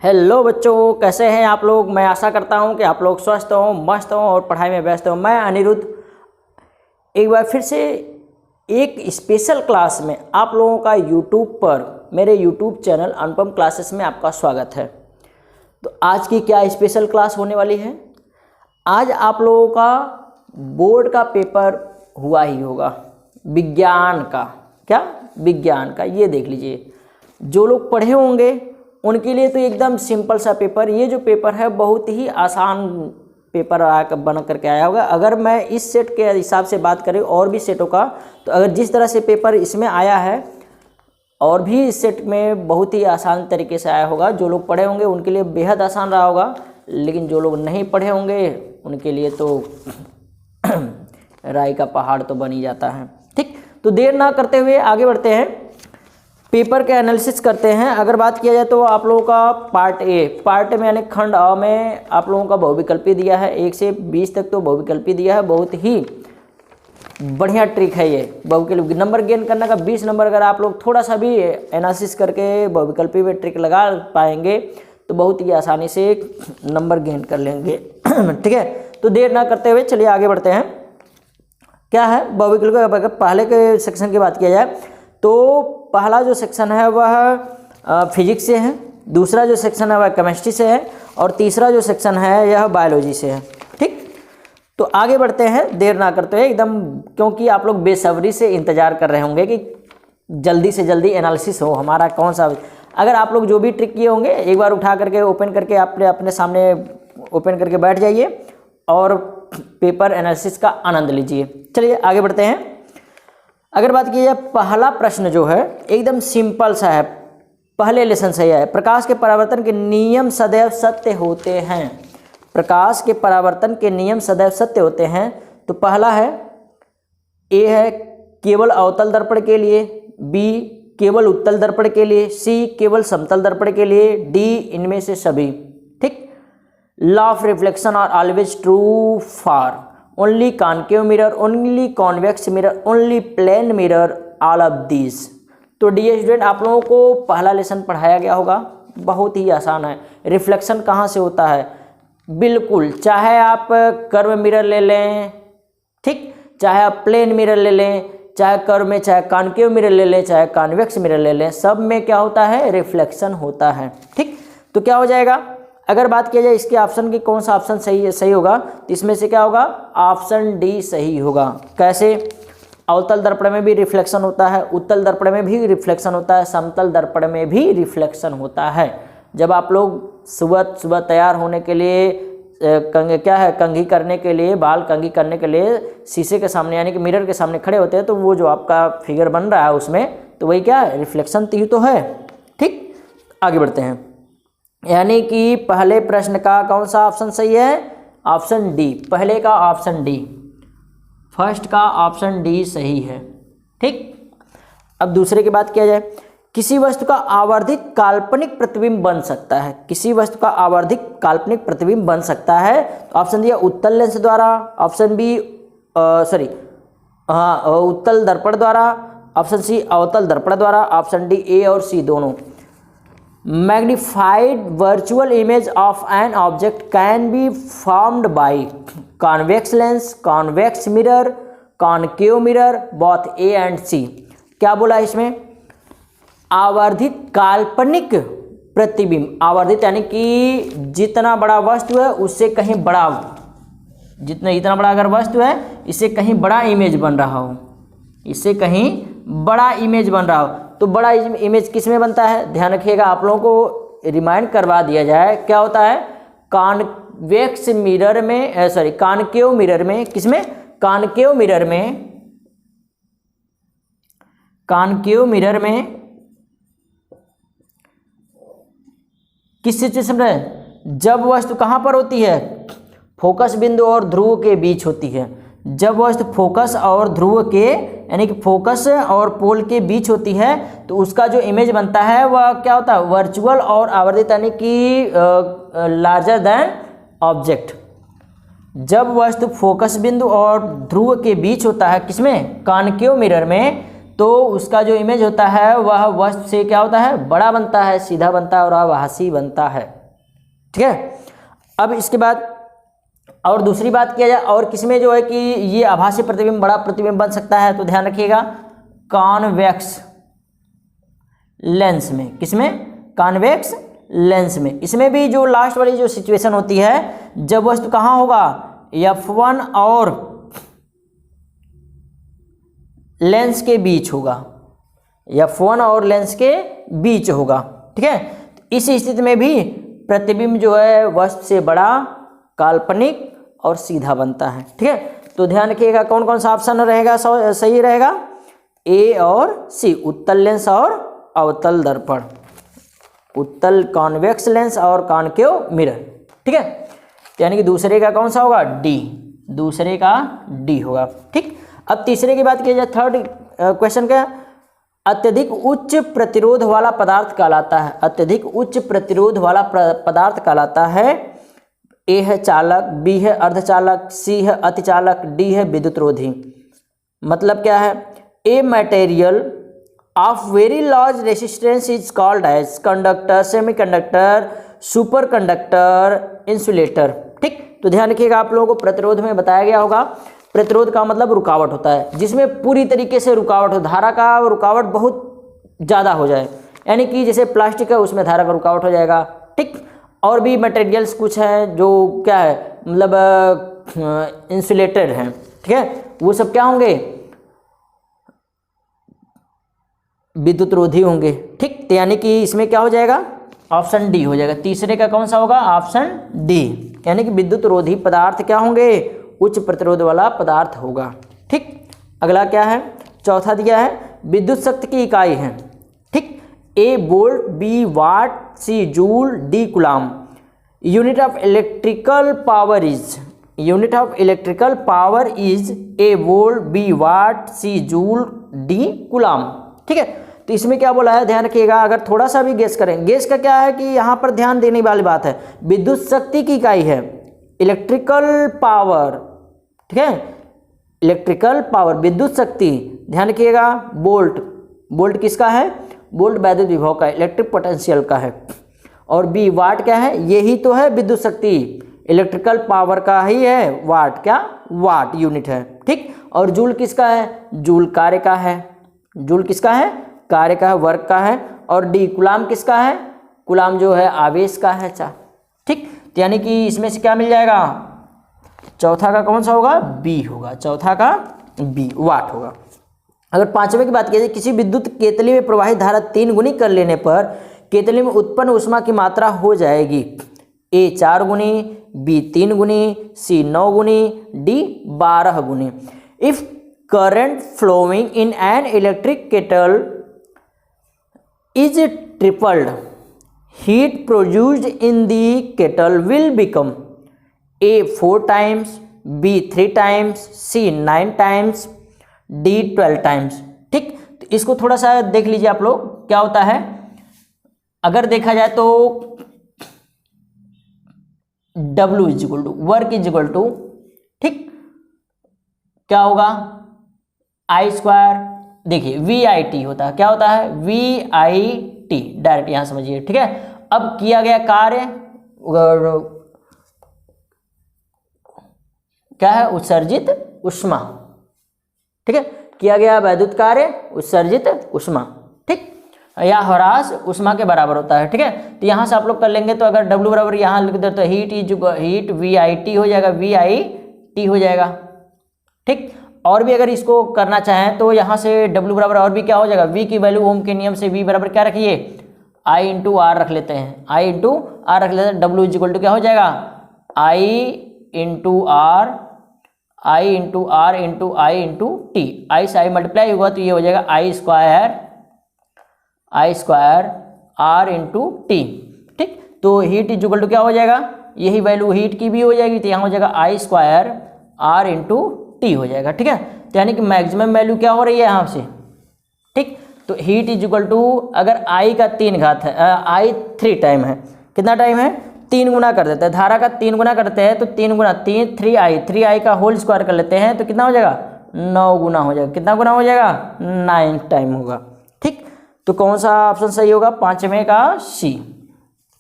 Hello बच्चों, कैसे हैं आप लोग। मैं आशा करता हूं कि आप लोग स्वस्थ हों, मस्त हों और पढ़ाई में व्यस्त हों। मैं अनिरुद्ध एक बार फिर से एक स्पेशल क्लास में आप लोगों का यूट्यूब पर, मेरे यूट्यूब चैनल अनुपम क्लासेस में आपका स्वागत है। तो आज की क्या स्पेशल क्लास होने वाली है। आज आप लोगों का बोर्ड का पेपर हुआ ही होगा, विज्ञान का। क्या विज्ञान का, ये देख लीजिए। जो लोग पढ़े होंगे उनके लिए तो एकदम सिंपल सा पेपर, ये जो पेपर है बहुत ही आसान पेपर बन करके आया होगा। अगर मैं इस सेट के हिसाब से बात करें और भी सेटों का, तो अगर जिस तरह से पेपर इसमें आया है और भी इस सेट में बहुत ही आसान तरीके से आया होगा। जो लोग पढ़े होंगे उनके लिए बेहद आसान रहा होगा, लेकिन जो लोग नहीं पढ़े होंगे उनके लिए तो राई का पहाड़ तो बन ही जाता है। ठीक, तो देर ना करते हुए आगे बढ़ते हैं, पेपर के एनालिसिस करते हैं। अगर बात किया जाए तो आप लोगों का पार्ट में यानी खंड अ में आप लोगों का बहुविकल्पी दिया है। 1 से 20 तक तो बहुविकल्पी दिया है। बहुत ही बढ़िया ट्रिक है ये बहुविकल्पी। नंबर गेन करने का 20 नंबर अगर आप लोग थोड़ा सा भी एनालिसिस करके बहुविकल्पी में ट्रिक लगा पाएंगे तो बहुत ही आसानी से नंबर गेन कर लेंगे। ठीक है, तो देर ना करते हुए चलिए आगे बढ़ते हैं। क्या है बहुविकल्पी। पहले के सेक्शन की बात किया जाए तो पहला जो सेक्शन है वह फिजिक्स से है, दूसरा जो सेक्शन है वह केमिस्ट्री से है और तीसरा जो सेक्शन है यह बायोलॉजी से है। ठीक, तो आगे बढ़ते हैं देर ना करते हुए एकदम, क्योंकि आप लोग बेसब्री से इंतज़ार कर रहे होंगे कि जल्दी से जल्दी एनालिसिस हो हमारा कौन सा। अगर आप लोग जो भी ट्रिक किए होंगे एक बार उठा करके ओपन करके अपने सामने ओपन करके बैठ जाइए और पेपर एनालिसिस का आनंद लीजिए। चलिए आगे बढ़ते हैं। अगर बात की जाए पहला प्रश्न जो है एकदम सिंपल सा है, पहले लेसन से है। प्रकाश के परावर्तन के नियम सदैव सत्य होते हैं। प्रकाश के परावर्तन के नियम सदैव सत्य होते हैं। तो पहला है, ए है केवल अवतल दर्पण के लिए, बी केवल उत्तल दर्पण के लिए, सी केवल समतल दर्पण के लिए, डी इनमें से सभी। ठीक, law of reflection are always true for only concave mirror, only convex mirror, only plane mirror, all of these. तो डियर स्टूडेंट, आप लोगों को पहला लेसन पढ़ाया गया होगा, बहुत ही आसान है। रिफ्लेक्शन कहाँ से होता है, बिल्कुल, चाहे आप कर्व मिरर ले लें, ठीक, चाहे आप प्लेन मिरर ले लें, चाहे कर्व में चाहे कॉनकेव मिरर ले लें, चाहे कॉन्वेक्स मिरर ले लें, सब में क्या होता है, रिफ्लेक्शन होता है। ठीक, तो क्या हो जाएगा, अगर बात किया जाए इसके ऑप्शन की कौन सा ऑप्शन सही होगा, तो इसमें से क्या होगा, ऑप्शन डी सही होगा। कैसे, अवतल दर्पण में भी रिफ्लेक्शन होता है, उत्तल दर्पण में भी रिफ्लेक्शन होता है, समतल दर्पण में भी रिफ्लेक्शन होता है। जब आप लोग सुबह तैयार होने के लिए कंघी करने के लिए, बाल कंघी करने के लिए शीशे के सामने यानी कि मिरर के सामने खड़े होते हैं, तो वो जो आपका फिगर बन रहा है उसमें तो वही क्या है, रिफ्लेक्शन तो है। ठीक, आगे बढ़ते हैं। यानी कि पहले प्रश्न का कौन सा ऑप्शन सही है, ऑप्शन डी, पहले का ऑप्शन डी, फर्स्ट का ऑप्शन डी सही है। ठीक, अब दूसरे की बात किया जाए, किसी वस्तु का आवर्धित काल्पनिक प्रतिबिंब बन सकता है। किसी वस्तु का आवर्धित काल्पनिक प्रतिबिंब बन सकता है, तो ऑप्शन डी उत्तल लेंस द्वारा, ऑप्शन बी उत्तल दर्पण द्वारा, ऑप्शन सी अवतल दर्पण द्वारा, ऑप्शन डी ए और सी दोनों। Magnified virtual image of an object can be formed by convex lens, convex mirror, concave mirror, both A and C। क्या बोला इसमें, आवर्धित काल्पनिक प्रतिबिंब, आवर्धित यानी कि जितना बड़ा वस्तु है उससे कहीं बड़ा, इतना बड़ा अगर वस्तु है इससे कहीं बड़ा इमेज बन रहा हो, इससे कहीं बड़ा इमेज बन रहा हो, तो बड़ा इमेज किस में बनता है, ध्यान रखिएगा, आप लोगों को रिमाइंड करवा दिया जाए। क्या होता है, कॉन्वेक्स मिरर में, कॉनकेव मिरर में, किसमें, कॉनकेव मिरर में, कॉनकेव मिरर में किस सिचुएशन में, जब वस्तु कहाँ पर होती है, फोकस बिंदु और ध्रुव के बीच होती है। जब वस्तु फोकस और ध्रुव के यानी कि फोकस और पोल के बीच होती है तो उसका जो इमेज बनता है वह क्या होता है, वर्चुअल और आवर्धित यानी कि लार्जर देन ऑब्जेक्ट। जब वस्तु फोकस बिंदु और ध्रुव के बीच होता है, किसमें, कॉनकेव मिरर में, तो उसका जो इमेज होता है वह वस्तु से क्या होता है, बड़ा बनता है, सीधा बनता है और आभासी बनता है। ठीक है, अब इसके बाद और दूसरी बात किया जाए और किसमें जो है कि ये आभासी प्रतिबिंब बड़ा प्रतिबिंब बन सकता है, तो ध्यान रखिएगा कॉन्वेक्स लेंस में। किसमें? कॉन्वेक्स लेंस में। इसमें भी जो लास्ट वाली जो सिचुएशन होती है, जब वस्तु कहाँ होगा, F1 और लेंस के बीच होगा, F1 और लेंस के बीच होगा। ठीक है, इस स्थिति में भी प्रतिबिंब जो है वस्तु से बड़ा, काल्पनिक और सीधा बनता है। ठीक है, तो ध्यान रखिएगा कौन कौन सा ऑप्शन रहेगा सही रहेगा, ए और सी, उत्तल लेंस और अवतल दर्पण, उत्तल कॉन्वेक्स लेंस और कॉनकेव मिरर। ठीक है, यानी कि दूसरे का कौन सा होगा, डी, दूसरे का डी होगा। ठीक, अब तीसरे की बात की जाए, थर्ड क्वेश्चन का, अत्यधिक उच्च प्रतिरोध वाला पदार्थ कहलाता है, अत्यधिक उच्च प्रतिरोध वाला पदार्थ कहलाता है, ए है चालक, बी है अर्धचालक, सी है अतिचालक, डी है विद्युतरोधी। मतलब क्या है, a material of very large resistance is called as conductor, semiconductor, super conductor, insulator. ठीक, तो ध्यान रखिएगा आप लोगों को प्रतिरोध में बताया गया होगा, प्रतिरोध का मतलब रुकावट होता है, जिसमें पूरी तरीके से रुकावट हो, धारा का रुकावट बहुत ज़्यादा हो जाए, यानी कि जैसे प्लास्टिक है उसमें धारा का रुकावट हो जाएगा। ठीक, और भी मटेरियल्स कुछ हैं जो क्या है, मतलब इंसुलेटेड हैं। ठीक है, वो सब क्या होंगे, विद्युतरोधी होंगे। ठीक, तो यानी कि इसमें क्या हो जाएगा, ऑप्शन डी हो जाएगा। तीसरे का कौन सा होगा, ऑप्शन डी, यानी कि विद्युतरोधी पदार्थ क्या होंगे, उच्च प्रतिरोध वाला पदार्थ होगा। ठीक, अगला क्या है, चौथा दिया है, विद्युत शक्ति की इकाई है। ठीक, A volt, B watt, C joule, D coulomb. Unit of electrical power is, unit of electrical power is A volt, B watt, C joule, D coulomb. ठीक है, तो इसमें क्या बोला है, ध्यान रखिएगा, अगर थोड़ा सा भी गेस करें, गेस का क्या है कि यहाँ पर ध्यान देने वाली बात है, विद्युत शक्ति की इकाई है इलेक्ट्रिकल पावर। ठीक है, इलेक्ट्रिकल पावर, विद्युत शक्ति, ध्यान रखिएगा, वोल्ट, वोल्ट किसका है, वोल्ट वैद्युत विभव का, इलेक्ट्रिक पोटेंशियल का है। और बी वाट क्या है, यही तो है विद्युत शक्ति, इलेक्ट्रिकल पावर का ही है वाट, क्या वाट यूनिट है। ठीक, और जूल किसका है, जूल कार्य का है, जूल किसका है, कार्य का है, वर्क का है। और डी कूलाम किसका है, कूलाम जो है आवेश का है। ठीक, तो यानी कि इसमें से क्या मिल जाएगा, चौथा का कौन सा होगा, बी होगा, चौथा का बी, वाट होगा। अगर पांचवें की बात की जाए, किसी विद्युत केतली में प्रवाहित धारा 3 गुनी कर लेने पर केतली में उत्पन्न ऊष्मा की मात्रा हो जाएगी, ए 4 गुनी, बी 3 गुनी, सी 9 गुनी, डी 12 गुनी। If current flowing in an electric kettle is tripled, heat produced in the kettle will become A 4 times, B 3 times, C 9 times, D 12 times। ठीक, तो इसको थोड़ा सा देख लीजिए आप लोग, क्या होता है, अगर देखा जाए तो W is equal to work is equal to, ठीक, क्या होगा, I स्क्वायर, देखिए VIT होता है, क्या होता है, VIT, डायरेक्ट यहां समझिए। ठीक है, अब किया गया कार्य क्या है, उत्सर्जित ऊष्मा। ठीक है, किया गया वैद्युत कार्य उत्सर्जित ऊष्मा, ठीक, या ह्रास ऊष्मा के बराबर होता है। ठीक है, तो यहां से आप लोग कर लेंगे, तो अगर W बराबर यहां लिख दे तो हीट इज हीट VIT हो जाएगा, VIT हो जाएगा। ठीक, और भी अगर इसको करना चाहें तो यहाँ से W बराबर और भी क्या हो जाएगा, V की वैल्यू ओम के नियम से V बराबर क्या रखिए, I इंटू आर रख लेते हैं, I इंटू आर रख लेते हैं। W इज इक्वल टू क्या हो जाएगा, I into R, I into R into I into T, I से I मल्टीप्लाई हुआ तो ये हो जाएगा I square R into T. ठीक, तो हीट इज इक्वल टू क्या हो जाएगा, यही वैल्यू हीट की भी हो जाएगी, तो यहाँ हो जाएगा I square R into T हो जाएगा। ठीक है, तो यानी कि मैक्सिमम वैल्यू क्या हो रही है यहाँ से। ठीक, तो हीट इज इक्वल टू, अगर I का 3 घात है, I 3 टाइम है, कितना टाइम है, 3 गुना कर देते हैं, धारा का 3 गुना करते हैं तो 3 गुना 3 3I का होल स्क्वायर कर लेते हैं तो कितना हो जाएगा 9 गुना हो जाएगा। कितना गुना हो जाएगा? 9 टाइम होगा। ठीक, तो कौन सा ऑप्शन सही होगा? पांचवें का सी।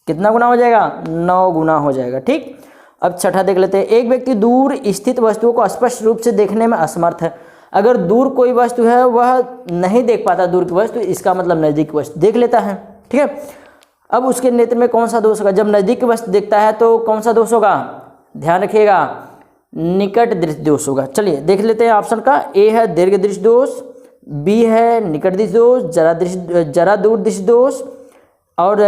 कितना गुना हो जाएगा? 9 गुना हो जाएगा। ठीक, अब छठा देख लेते हैं। एक व्यक्ति दूर स्थित वस्तुओं को स्पष्ट रूप से देखने में असमर्थ है। अगर दूर कोई वस्तु है वह नहीं देख पाता दूर की वस्तु, इसका मतलब नज़दीक वस्तु देख लेता है। ठीक है, अब उसके नेत्र में कौन सा दोष होगा? जब नज़दीक की वस्तु देखता है तो कौन सा दोष होगा? ध्यान रखिएगा, निकट दृष्टि दोष होगा। चलिए देख लेते हैं ऑप्शन का। ए है दीर्घ दृष्टि दोष, बी है निकट दृष्टि दोष, जरा दूर दृष्टि दोष, और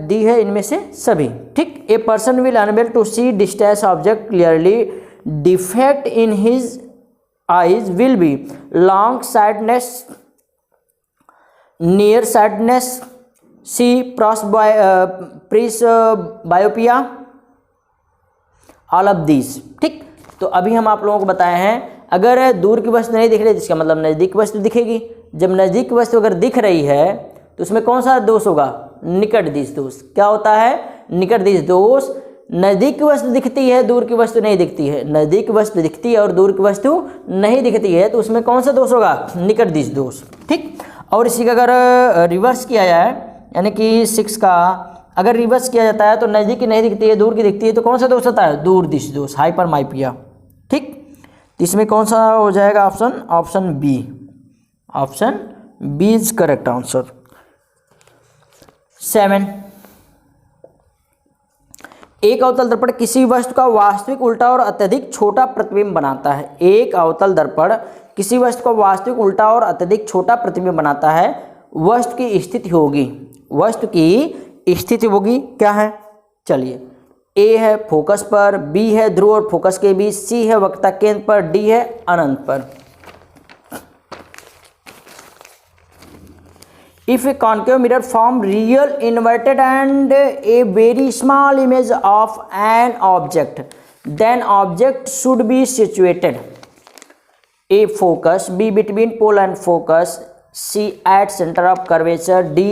डी है इनमें से सभी। ठीक, a person will unable to see distance object clearly, defect in his eyes will be long sightedness, near sightedness, C presbyopia, all of these. ठीक, तो अभी हम आप लोगों को बताए हैं अगर दूर की वस्तु नहीं दिख रही इसका मतलब नज़दीक की वस्तु दिखेगी। जब नज़दीक की वस्तु अगर दिख रही है तो उसमें कौन सा दोष होगा? निकट दिश दोष। क्या होता है? निकट दिश दोष। नज़दीक की वस्तु दिखती है, दूर की वस्तु नहीं दिखती है। नज़दीक की वस्तु दिखती है और दूर की वस्तु नहीं दिखती है, तो उसमें कौन सा दोष होगा? निकट दिश दोष। ठीक, और इसी का अगर रिवर्स किया जाए, यानी कि 6 का अगर रिवर्स किया जाता है तो नज़दीक की नहीं दिखती है, दूर की दिखती है, तो कौन सा दोष होता है? दूर दिश दोष, हाइपरमाइपिया। ठीक, तो इसमें कौन सा हो जाएगा option? Option B. Option B is correct answer. 7, एक अवतल दर्पण किसी वस्तु का वास्तविक उल्टा और अत्यधिक छोटा प्रतिबिंब बनाता है। एक अवतल दर्पण किसी वस्तु का वास्तविक उल्टा और अत्यधिक छोटा प्रतिबिंब बनाता है। वस्तु की स्थिति होगी, वस्तु की स्थिति होगी क्या है? चलिए, ए है फोकस पर, बी है ध्रुव और फोकस के बीच, सी है वक्रता केंद्र पर, डी है अनंत पर। If a concave mirror form real inverted and a very small image of an object, then object should be situated A focus, B between pole and focus, C at center of curvature, D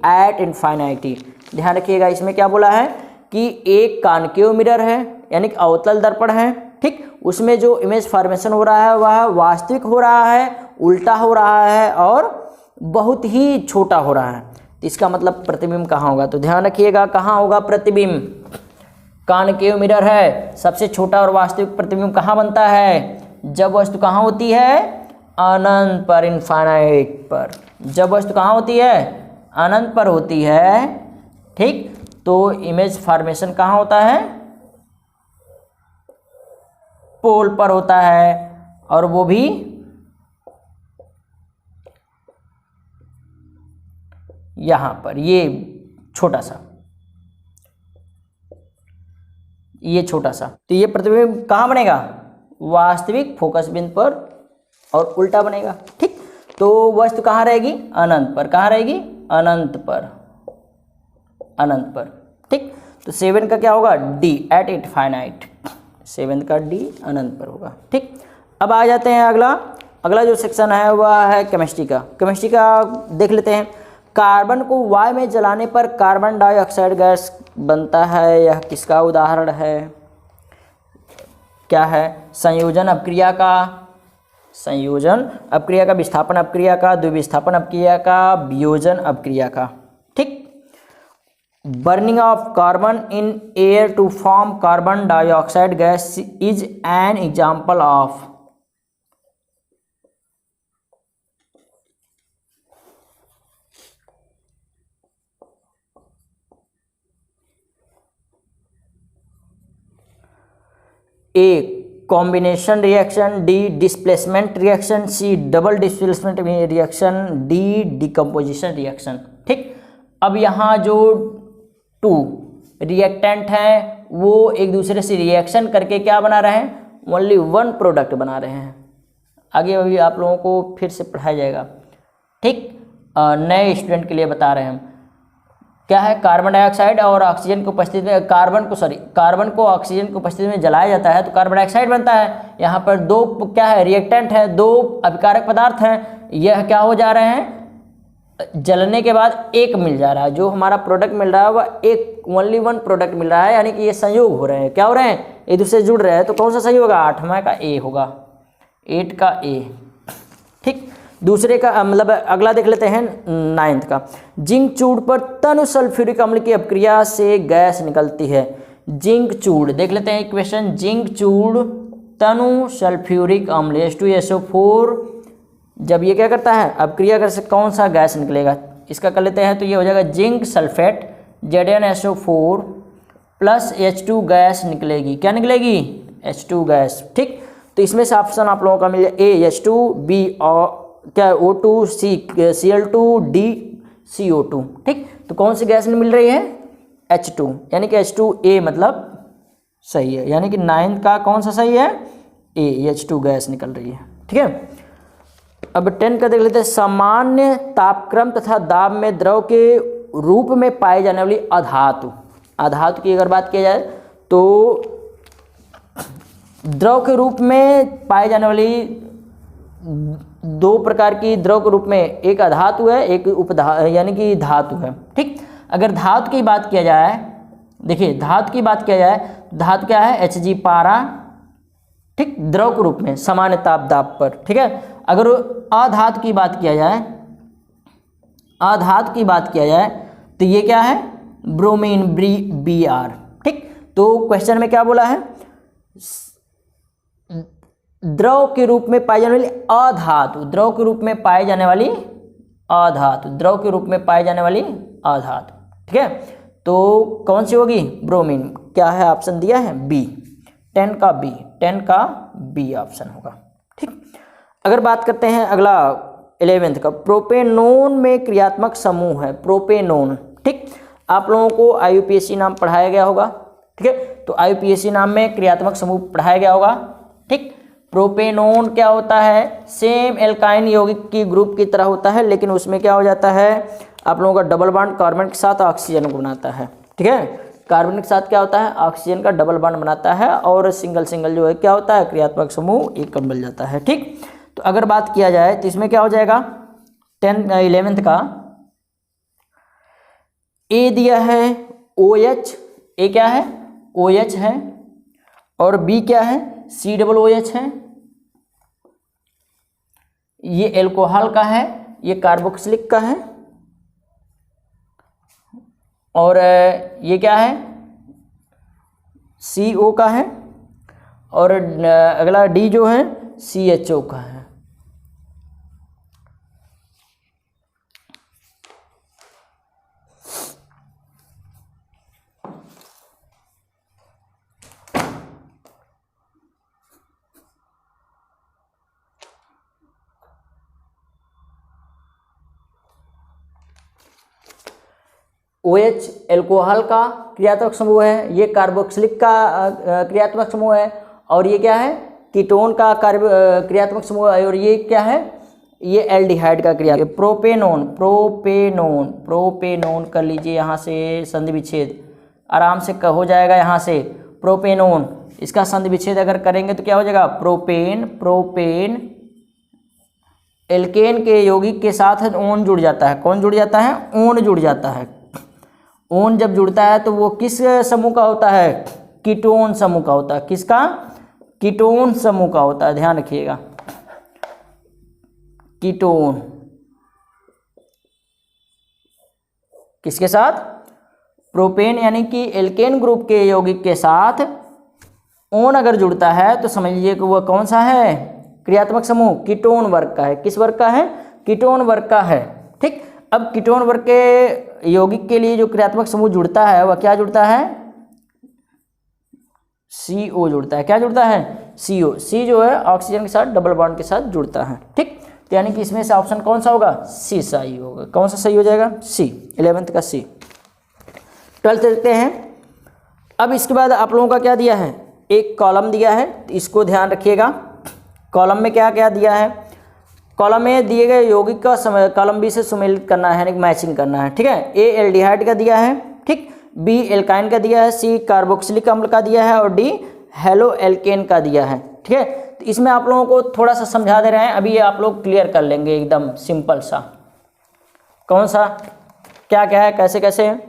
at infinity। ध्यान रखिएगा, इसमें क्या बोला है कि एक concave mirror है यानी कि अवतल दर्पण है। ठीक, उसमें जो इमेज फॉर्मेशन हो रहा है वह वास्तविक हो रहा है, उल्टा हो रहा है और बहुत ही छोटा हो रहा है। तो इसका मतलब प्रतिबिंब कहाँ होगा? तो ध्यान रखिएगा, कहाँ होगा प्रतिबिंब? कॉन्केव मिरर है, सबसे छोटा और वास्तविक प्रतिबिंब कहाँ बनता है? जब वस्तु कहाँ होती है? अनंत पर, इनफाइनाइट पर। जब वस्तु कहाँ होती है? अनंत पर होती है। ठीक, तो इमेज फॉर्मेशन कहाँ होता है? पोल पर होता है, और वो भी यहां पर, ये छोटा सा, ये छोटा सा। तो ये प्रतिबिंब कहाँ बनेगा? वास्तविक फोकस बिंदु पर और उल्टा बनेगा। ठीक, तो वस्तु कहाँ रहेगी? अनंत पर। कहाँ रहेगी? अनंत पर, अनंत पर। ठीक, तो 7 का क्या होगा? D eight infinite. 7 का डी अनंत पर होगा। ठीक, अब आ जाते हैं अगला जो सेक्शन है वह है केमिस्ट्री का। केमिस्ट्री का देख लेते हैं। कार्बन को वायु में जलाने पर कार्बन डाइऑक्साइड गैस बनता है, यह किसका उदाहरण है? क्या है? संयोजन अपक्रिया का, संयोजन अपक्रिया का, विस्थापन अपक्रिया का, द्विविस्थापन अपक्रिया का, वियोजन अपक्रिया का। ठीक, burning of carbon in air to form carbon dioxide gas is an example of. A combination reaction, D displacement reaction, C double displacement reaction, D decomposition reaction. ठीक, अब यहाँ जो 2 रिएक्टेंट हैं वो एक दूसरे से रिएक्शन करके क्या बना रहे हैं? ओनली 1 प्रोडक्ट बना रहे हैं। आगे अभी आप लोगों को फिर से पढ़ाया जाएगा। ठीक, नए स्टूडेंट के लिए बता रहे हैं हम। क्या है? कार्बन डाइऑक्साइड और ऑक्सीजन की उपस्थिति में कार्बन को ऑक्सीजन की उपस्थिति में जलाया जाता है तो कार्बन डाइऑक्साइड बनता है। यहाँ पर 2 क्या है? रिएक्टेंट है, 2 अभिकारक पदार्थ हैं। यह क्या हो जा रहे हैं? जलने के बाद एक मिल जा रहा है। जो हमारा प्रोडक्ट मिल रहा है वह एक ओनली 1 प्रोडक्ट मिल रहा है, यानी कि ये संयोग हो रहे हैं। क्या हो रहे हैं? एक दूसरे से जुड़ रहे हैं। तो कौन सा सही होगा? 8वां का ए होगा। 8 का ए। ठीक, दूसरे का मतलब अगला देख लेते हैं 9th का। जिंक चूड़ पर तनु सल्फ्यूरिक अम्ल की अपक्रिया से गैस निकलती है। जिंक चूड़ देख लेते हैं क्वेश्चन। जिंक चूड़ तनु सल्फ्यूरिक अम्ल H2SO4 जब ये क्या करता है अपक्रिया कर से कौन सा गैस निकलेगा, इसका कर लेते हैं तो ये हो जाएगा zinc sulphate ZnSO4 plus H2 gas निकलेगी। क्या निकलेगी? H2 gas. ठीक, तो इसमें से ऑप्शन आप लोगों का मिल जाए A H2, B और क्या O2, C Cl2, D CO2। ठीक, तो कौन सी गैस मिल रही है? H2, यानी कि H2A मतलब सही है, यानी कि 9th का कौन सा सही है? A H2 गैस निकल रही है। ठीक है, अब 10 का देख लेते हैं। सामान्य तापक्रम तथा दाब में द्रव के रूप में पाई जाने वाली अधातु। अधातु की अगर बात की जाए तो द्रव के रूप में पाई जाने वाली दो प्रकार की द्रव के रूप में, एक अधातु है, एक यानी कि धातु है। ठीक, अगर धातु की बात किया जाए, देखिए धातु की बात किया जाए, धातु क्या है? Hg पारा। ठीक, द्रव के रूप में सामान्य ताप दाब पर। ठीक है, अगर अधातु की बात किया जाए, अधातु की बात किया जाए तो ये क्या है? Bromine Br। ठीक, तो क्वेश्चन में क्या बोला है? द्रव के रूप में पाई जाने वाली अधातु, द्रव के रूप में पाई जाने वाली अधातु, द्रव के रूप में पाई जाने वाली अधातु। ठीक है, तो कौन सी होगी? ब्रोमीन। क्या है ऑप्शन दिया है? बी। 10 का बी, 10 का बी ऑप्शन होगा। ठीक, अगर बात करते हैं अगला 11th का। प्रोपेनोन में क्रियात्मक समूह है। प्रोपेनोन। ठीक, आप लोगों को IUPAC नाम पढ़ाया गया होगा। ठीक है, तो IUPAC नाम में क्रियात्मक समूह पढ़ाया गया होगा। ठीक, प्रोपेनोन क्या होता है? सेम एल्काइन यौगिक की ग्रुप की तरह होता है, लेकिन उसमें क्या हो जाता है आप लोगों का डबल बॉन्ड कार्बन के साथ ऑक्सीजन को बनाता है। ठीक है, कार्बन के साथ क्या होता है? ऑक्सीजन का डबल बॉन्ड बनाता है, और सिंगल सिंगल जो है क्या होता है? क्रियात्मक समूह एक बन जाता है। ठीक, तो अगर बात किया जाए तो इसमें क्या हो जाएगा? 11th का ए दिया है OH। ए क्या है? OH है, और बी क्या है? COOH है। ये एल्कोहल का है, ये कार्बोक्सिलिक का है, और ये क्या है? CO का है, और अगला डी जो है CHO का है। OH एल्कोहल का क्रियात्मक समूह है, ये कार्बोक्सिलिक का क्रियात्मक समूह है, और ये क्या है? कीटोन का क्रियात्मक समूह है, और ये क्या है? ये एल्डिहाइड का क्रिया। प्रोपेनोन, प्रोपेनोन, प्रोपेनोन कर लीजिए यहाँ से संधि विच्छेद, आराम से हो जाएगा यहाँ से। प्रोपेनोन, इसका संधि विच्छेद अगर करेंगे तो क्या हो जाएगा? प्रोपेन। प्रोपेन एल्केन के यौगिक के साथ ओन जुड़ जाता है। कौन जुड़ जाता है? ओन जुड़ जाता है। ओन जब जुड़ता है तो वो किस समूह का होता है? कीटोन समूह का होता है। किसका? कीटोन समूह का होता है, ध्यान रखिएगा। कीटोन किसके साथ? प्रोपेन यानी कि एल्केन ग्रुप के यौगिक के साथ ओन अगर जुड़ता है तो समझ लीजिए कि वह कौन सा है? क्रियात्मक समूह कीटोन वर्ग का है। किस वर्ग का है? कीटोन वर्ग का है। ठीक, अब कीटोन वर्ग के यौगिक के लिए जो क्रियात्मक समूह जुड़ता है वह क्या जुड़ता है? CO जुड़ता है। क्या जुड़ता है? CO। C जो है ऑक्सीजन के साथ डबल बॉन्ड के साथ जुड़ता है। ठीक, तो यानी कि इसमें से ऑप्शन कौन सा होगा? C सही होगा। कौन सा सही हो जाएगा? C। 11th का C। 12th देखते हैं। अब इसके बाद आप लोगों का क्या दिया है? एक कॉलम दिया है, तो इसको ध्यान रखिएगा। कॉलम में क्या क्या दिया है? कॉलम में दिए गए यौगिक का कॉलम बी से सुमेलित करना है, यानी कि मैचिंग करना है। ठीक है, A एल्डिहाइड का दिया है, ठीक, B एल्काइन का दिया है, C कार्बोक्सिलिक अम्ल का दिया है, और D हेलो एल्केन का दिया है। ठीक है, तो इसमें आप लोगों को थोड़ा सा समझा दे रहे हैं, अभी ये आप लोग क्लियर कर लेंगे एकदम सिंपल सा। कौन सा क्या क्या है, कैसे कैसे है।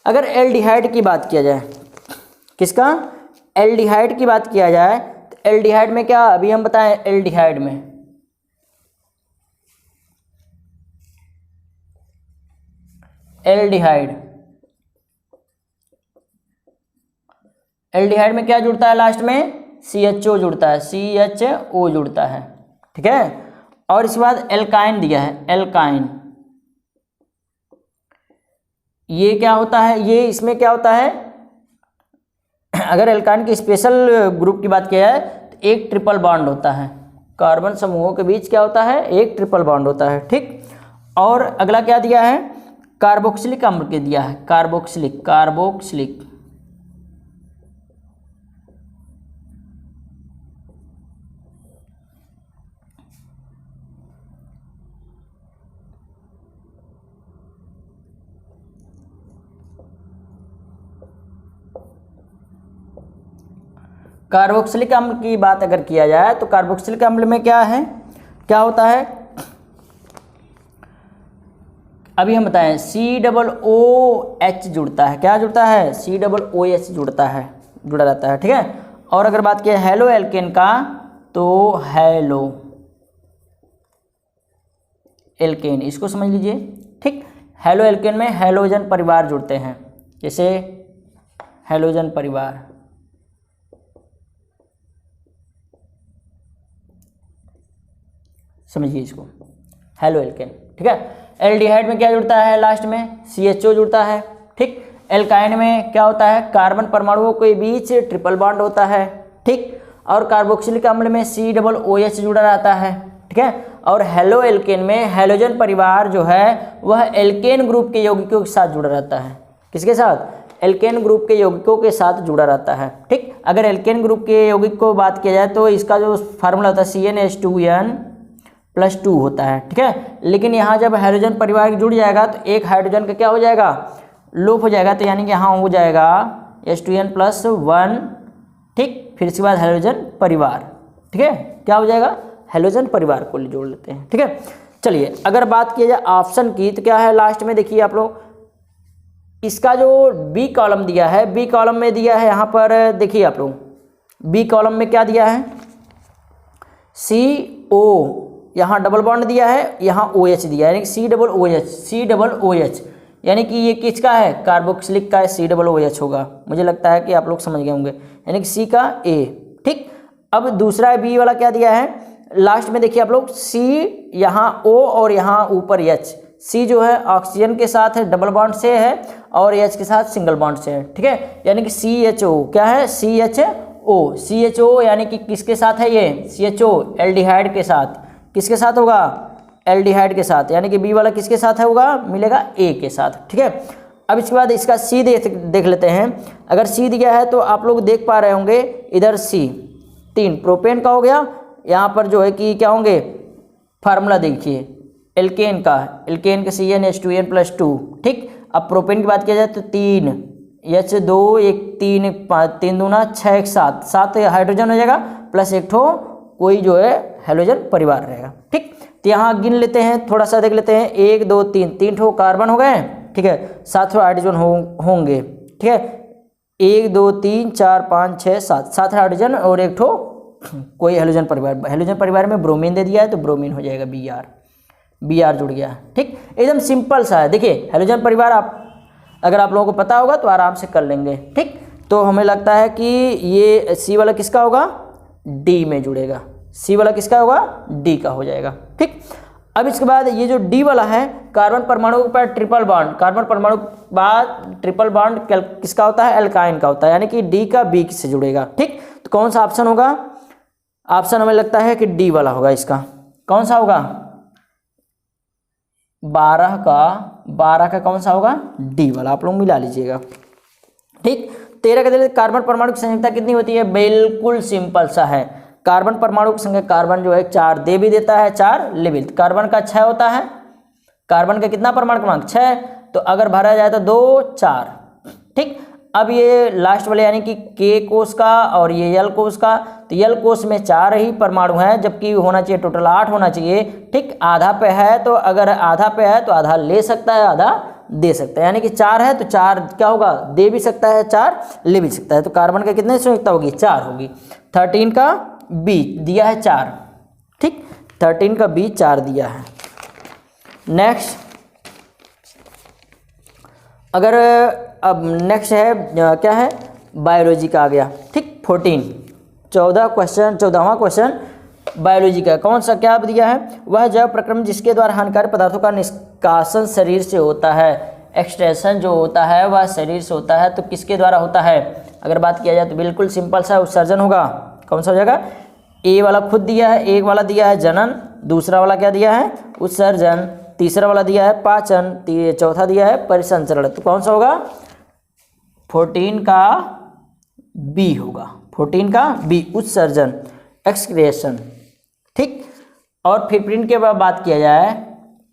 अगर एल्डिहाइड की बात किया जाए, किसका? एल्डिहाइड की बात किया जाए तो एल्डिहाइड में क्या अभी हम बताएं, एल्डिहाइड में एल्डिहाइड में क्या जुड़ता है लास्ट में, CHO जुड़ता है, CHO जुड़ता है, ठीक है। और इसके बाद एल्काइन दिया है, एल्काइन, ये क्या होता है, ये इसमें क्या होता है, अगर एल्काइन के स्पेशल ग्रुप की बात किया जाए तो एक ट्रिपल बॉन्ड होता है, कार्बन समूहों के बीच क्या होता है, एक ट्रिपल बॉन्ड होता है, ठीक। और अगला क्या दिया है, कार्बोक्सिलिक अम्ल के दिया है, कार्बोक्सिलिक कार्बोक्सिलिक अम्ल की बात अगर किया जाए तो कार्बोक्सिलिक अम्ल में क्या है, क्या होता है, अभी हम बताएं COOH जुड़ता है, क्या जुड़ता है, COOH जुड़ता है, जुड़ा रहता है, ठीक है। और अगर बात किया हेलो एल्केन का तो हेलो एल्केन, इसको समझ लीजिए, ठीक। हेलो एल्केन में हेलोजन परिवार जुड़ते हैं, जैसे हेलोजन परिवार, समझिए इसको, हेलो एल्केन, ठीक है। एल्डिहाइड में क्या जुड़ता है लास्ट में, CHO जुड़ता है, ठीक। एल्काइन में क्या होता है, कार्बन परमाणुओं के बीच ट्रिपल बॉन्ड होता है, ठीक। और कार्बोक्सिलिक अम्ल में COOH जुड़ा रहता है, ठीक है। और हेलो एल्केन में हेलोजन परिवार जो है वह एल्केन ग्रुप के यौगिकों के साथ जुड़ा रहता है, किसके साथ, एल्केन ग्रुप के यौगिकों के साथ जुड़ा रहता है, ठीक। अगर एल्केन ग्रुप के यौगिक को बात किया जाए तो इसका जो फार्मूला होता है CnH2n+2 होता है, ठीक है। लेकिन यहाँ जब हाइड्रोजन परिवार जुड़ जाएगा तो एक हाइड्रोजन का क्या हो जाएगा, लोप हो जाएगा, तो यानी कि यहाँ हो जाएगा H2n+1, ठीक। फिर इसके बाद हाइड्रोजन परिवार, ठीक है, क्या हो जाएगा, हाइड्रोजन परिवार को जोड़ लेते हैं, ठीक है। चलिए अगर बात किया जाए ऑप्शन की तो क्या है लास्ट में, देखिए आप लोग, इसका जो बी कॉलम दिया है, बी कॉलम में दिया है यहाँ पर, देखिए आप लोग बी कॉलम में क्या दिया है, CO, यहाँ डबल बॉन्ड दिया है, यहाँ OH दिया है, यानी COOH, यानी कि ये किसका है, कार्बोक्सिलिक का COOH होगा, मुझे लगता है कि आप लोग समझ गए होंगे, यानी कि C का A, ठीक। अब दूसरा बी वाला क्या दिया है लास्ट में, देखिए आप लोग C, यहाँ O और यहाँ ऊपर H, C जो है ऑक्सीजन के साथ है, डबल बॉन्ड से है, और H के साथ सिंगल बॉन्ड से है, ठीक है। यानी कि CHO क्या है, CHO यानी कि किसके साथ है ये, CHO एल्डिहाइड के साथ, किसके साथ होगा, एल्डिहाइड के साथ, यानी कि बी वाला किसके साथ है होगा, मिलेगा A के साथ, ठीक है। अब इसके बाद इसका C देख लेते हैं। अगर C दिया है तो आप लोग देख पा रहे होंगे इधर C 3 प्रोपेन का हो गया, यहाँ पर जो है कि क्या होंगे, फार्मूला देखिए एल्केन का, एल्केन के CnH2n+2, ठीक। अब प्रोपेन की बात किया जाए तो 3 H2 1 3 5 3 दूना 6 1 7 7 हाइड्रोजन हो जाएगा, प्लस एक ठो कोई जो है हेलोजन परिवार रहेगा, ठीक। तो यहाँ गिन लेते हैं, थोड़ा सा देख लेते हैं, 1 2 3 ठो कार्बन हो गए, ठीक है, 7 ठो हाइड्रोजन होंगे, ठीक है, 1 2 3 4 5 6 7 हाइड्रोजन और एक ठो कोई हेलोजन परिवार में ब्रोमीन दे दिया है तो ब्रोमीन हो जाएगा Br जुड़ गया, ठीक। एकदम सिंपल सा है, देखिए हेलोजन परिवार अगर आप लोगों को पता होगा तो आराम से कर लेंगे, ठीक। तो हमें लगता है कि ये C वाला किसका होगा, D में जुड़ेगा, C वाला किसका होगा, D का हो जाएगा, ठीक। अब इसके बाद ये जो D वाला है, कार्बन परमाणु के ऊपर ट्रिपल बॉन्ड, कार्बन परमाणु के बाद ट्रिपल बॉन्ड किसका होता है, एल्काइन का होता है, यानी कि D का B से जुड़ेगा, ठीक। तो कौन सा ऑप्शन होगा, ऑप्शन हमें लगता है कि D वाला होगा, इसका कौन सा होगा, 12 का कौन सा होगा, D वाला, आप लोग मिला लीजिएगा, ठीक। 13 का दे, कार्बन परमाणु की संख्या कितनी होती है, बिल्कुल सिंपल सा है, कार्बन परमाणु की संख्या, कार्बन जो है 4 दे भी देता है, 4 ले भी, कार्बन का 6 होता है, कार्बन का कितना परमाणु क्रमांक 6, तो अगर भरा जाए तो 2 4, ठीक। अब ये लास्ट वाले यानी कि K कोष का और ये L कोष का, तो L कोष में 4 ही परमाणु हैं, जबकि होना चाहिए टोटल 8 होना चाहिए, ठीक। आधा पे है तो अगर आधा पे है तो आधा ले सकता है, आधा दे सकता है, यानी कि 4 है तो 4 क्या होगा, दे भी सकता है, 4 ले भी सकता है, तो कार्बन का कितने संयुक्ता होगी, 4 होगी, 13 का बी दिया है 4, ठीक, 13 का बी 4 दिया है। नेक्स्ट अगर अब नेक्स्ट है क्या है, बायोलॉजी का आ गया, ठीक, 14वां क्वेश्चन बायोलॉजी का। कौन सा क्या दिया है, वह जैव प्रक्रम जिसके द्वारा हानिकारक पदार्थों का निष्कासन शरीर से होता है, एक्सट्रैक्शन जो होता है वह शरीर से होता है, तो किसके द्वारा होता है, अगर बात किया जाए तो बिल्कुल सिंपल सा उत्सर्जन होगा। कौन सा हो जाएगा, ए वाला खुद दिया है, एक वाला दिया है जनन, दूसरा वाला क्या दिया है उत्सर्जन, तीसरा वाला दिया है पाचन, चौथा दिया है परिसंचरण, तो कौन सा होगा 14 का बी होगा, 14 का बी उत्सर्जन एक्सक्रिएशन, ठीक। और 15 के बाद बात किया जाए,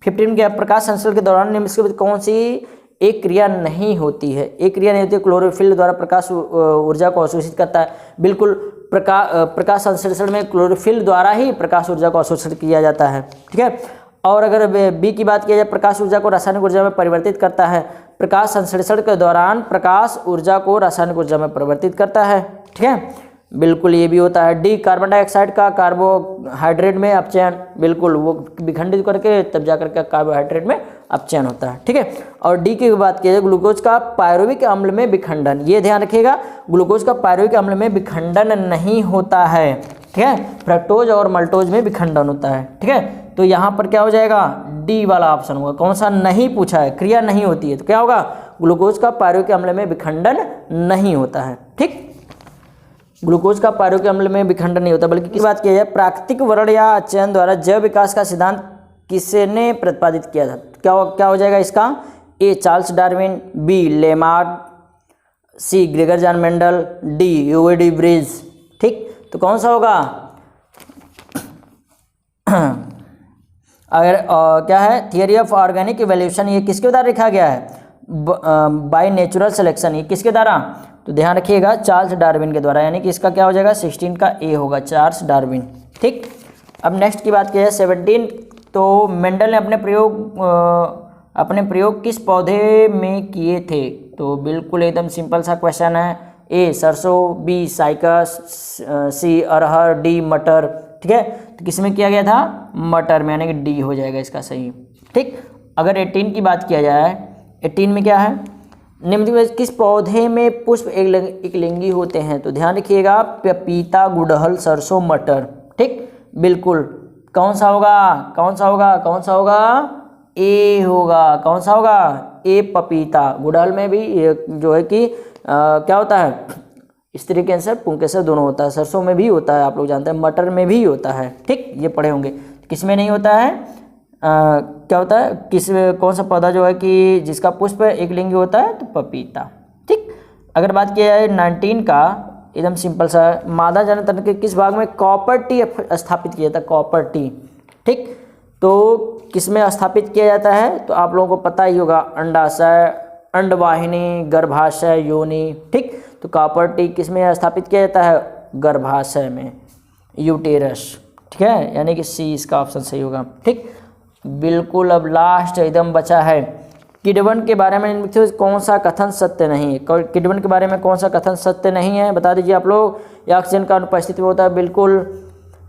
15 के प्रकाश संश्लेषण के दौरान निम्न में कौन सी एक क्रिया नहीं होती है, एक क्रिया नहीं होती है, क्लोरोफिल द्वारा प्रकाश ऊर्जा को अवशोषित करता है, बिल्कुल प्रकाश संश्लेषण में क्लोरोफिल द्वारा ही प्रकाश ऊर्जा को अवशोषित किया जाता है, ठीक है। और अगर बी की बात किया जाए, प्रकाश ऊर्जा को रासायनिक ऊर्जा में परिवर्तित करता है, प्रकाश संश्लेषण के दौरान प्रकाश ऊर्जा को रासायनिक ऊर्जा में परिवर्तित करता है, ठीक है, बिल्कुल ये भी होता है। डी कार्बन डाइऑक्साइड का कार्बोहाइड्रेट में अपचयन, बिल्कुल वो विखंडित करके तब जाकर के कार्बोहाइड्रेट में अपचयन होता है, ठीक है। और डी की बात किया जाए, ग्लूकोज का पायरुविक अम्ल में विखंडन, ये ध्यान रखिएगा ग्लूकोज का पायरुविक अम्ल में विखंडन नहीं होता है, ठीक है, फ्रक्टोज और मल्टोज में विखंडन होता है, ठीक है। तो यहाँ पर क्या हो जाएगा, डी वाला ऑप्शन होगा। कौन सा नहीं पूछा है, क्रिया नहीं होती है, तो क्या होगा ग्लूकोज का पायरुविक अम्ल में विखंडन नहीं होता है, ठीक, ग्लूकोज का पायरुविक अम्ल में विखंडन नहीं होता। बल्कि किस बात किया जाए, प्राकृतिक वर्ण या चयन द्वारा जैव विकास का सिद्धांत किसने प्रतिपादित किया था, क्या हो जाएगा इसका, A Charles Darwin, B Lamarck, C Gregor John Mendel, D Hugo de Vries, ठीक। तो कौन सा होगा अगर क्या है, थियरी ऑफ ऑर्गेनिक इवोल्यूशन, ये किसके द्वारा लिखा गया है, बाय नेचुरल सिलेक्शन, ये किसके द्वारा, तो ध्यान रखिएगा चार्ल्स डार्विन के द्वारा, यानी कि इसका क्या हो जाएगा 16 का ए होगा, चार्ल्स डार्विन, ठीक। अब नेक्स्ट की बात किया जाए 17, तो मेंडल ने अपने प्रयोग किस पौधे में किए थे, तो बिल्कुल एकदम सिंपल सा क्वेश्चन है, ए सरसों, बी साइकस, सी अरहर, डी मटर, ठीक है। तो किस में किया गया था, मटर में, यानी कि डी हो जाएगा इसका सही, ठीक। अगर 18 की बात किया जाए, 18 में क्या है, निम्न में किस पौधे में पुष्प एकलिंगी होते हैं, तो ध्यान रखिएगा पपीता, गुड़हल, सरसों, मटर, ठीक, बिल्कुल कौन सा होगा, ए होगा, कौन सा होगा ए पपीता। गुड़हल में भी जो है कि क्या होता है, स्त्री कैंसर पुंकेसर कैंसर दोनों होता है, सरसों में भी होता है, आप लोग जानते हैं, मटर में भी होता है, ठीक, ये पढ़े होंगे। किस में नहीं होता है, क्या होता है, कौन सा पौधा जो है कि जिसका पुष्प एकलिंगी होता है, तो पपीता, ठीक। अगर बात किया जाए 19 का, एकदम सिंपल सा, मादा जनन तंत्र के किस भाग में कॉपर टी स्थापित किया था, कॉपर टी, ठीक। तो किस में स्थापित किया जाता है, तो आप लोगों को पता ही होगा, अंडाशय, अंडवाहिनी, गर्भाशय, योनि, ठीक। तो कॉपर टी किस में स्थापित किया जाता है, गर्भाशय में, यूटेरस, ठीक है, यानी कि सी इसका ऑप्शन सही होगा, ठीक, बिल्कुल। अब लास्ट एकदम बचा है, किडवन के बारे में कौन सा कथन सत्य नहीं है, किडवन के बारे में कौन सा कथन सत्य नहीं है, बता दीजिए आप लोग। यह ऑक्सीजन का अनुपस्थिति में होता है, बिल्कुल।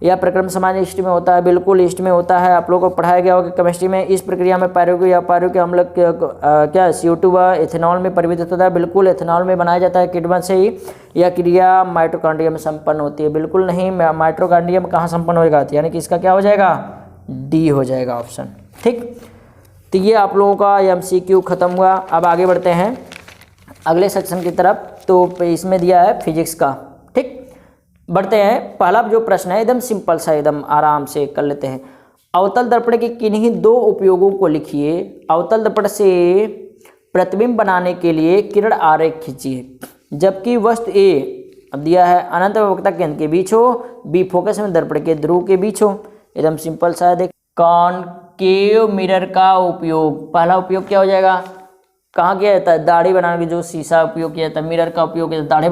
यह प्रक्रम सामान्य ईस्ट में होता है, बिल्कुल ईस्ट में होता है, आप लोगों को पढ़ाया गया होगा केमिस्ट्री में। इस प्रक्रिया में पायरुवीय या पायरुवीय अम्ल क्या CO2 व एथेनॉल में परिवर्तित होता है, बिल्कुल एथेनॉल में बनाया जाता है किडवन से ही। यह क्रिया माइटोकॉन्ड्रिया में संपन्न होती है, बिल्कुल नहीं, माइटोकॉन्ड्रिया में कहाँ संपन्न होगा, यानी कि इसका क्या हो जाएगा, डी हो जाएगा ऑप्शन, ठीक। तो ये आप लोगों का MCQ खत्म हुआ। अब आगे बढ़ते हैं अगले सेक्शन की तरफ, तो इसमें दिया है फिजिक्स का, ठीक। बढ़ते हैं, पहला जो प्रश्न है एकदम सिंपल सा, एकदम आराम से कर लेते हैं। अवतल दर्पण के किन्हीं दो उपयोगों को लिखिए। अवतल दर्पण से प्रतिबिंब बनाने के लिए किरण आरेख खींचिए, जबकि वस्तु ए अब दिया है अनंत वक्रता केंद्र के बीच हो, बी फोकस में दर्पण के ध्रुव के बीच हो। एकदम सिंपल सा है, देख कॉनकेव मिरर का उपयोग, पहला उपयोग क्या हो जाएगा, कहाँ किया जाता है, दाढ़ी बनाने के, जो शीशा उपयोग किया जाता है, मिरर का उपयोग किया जाता है दाढ़ी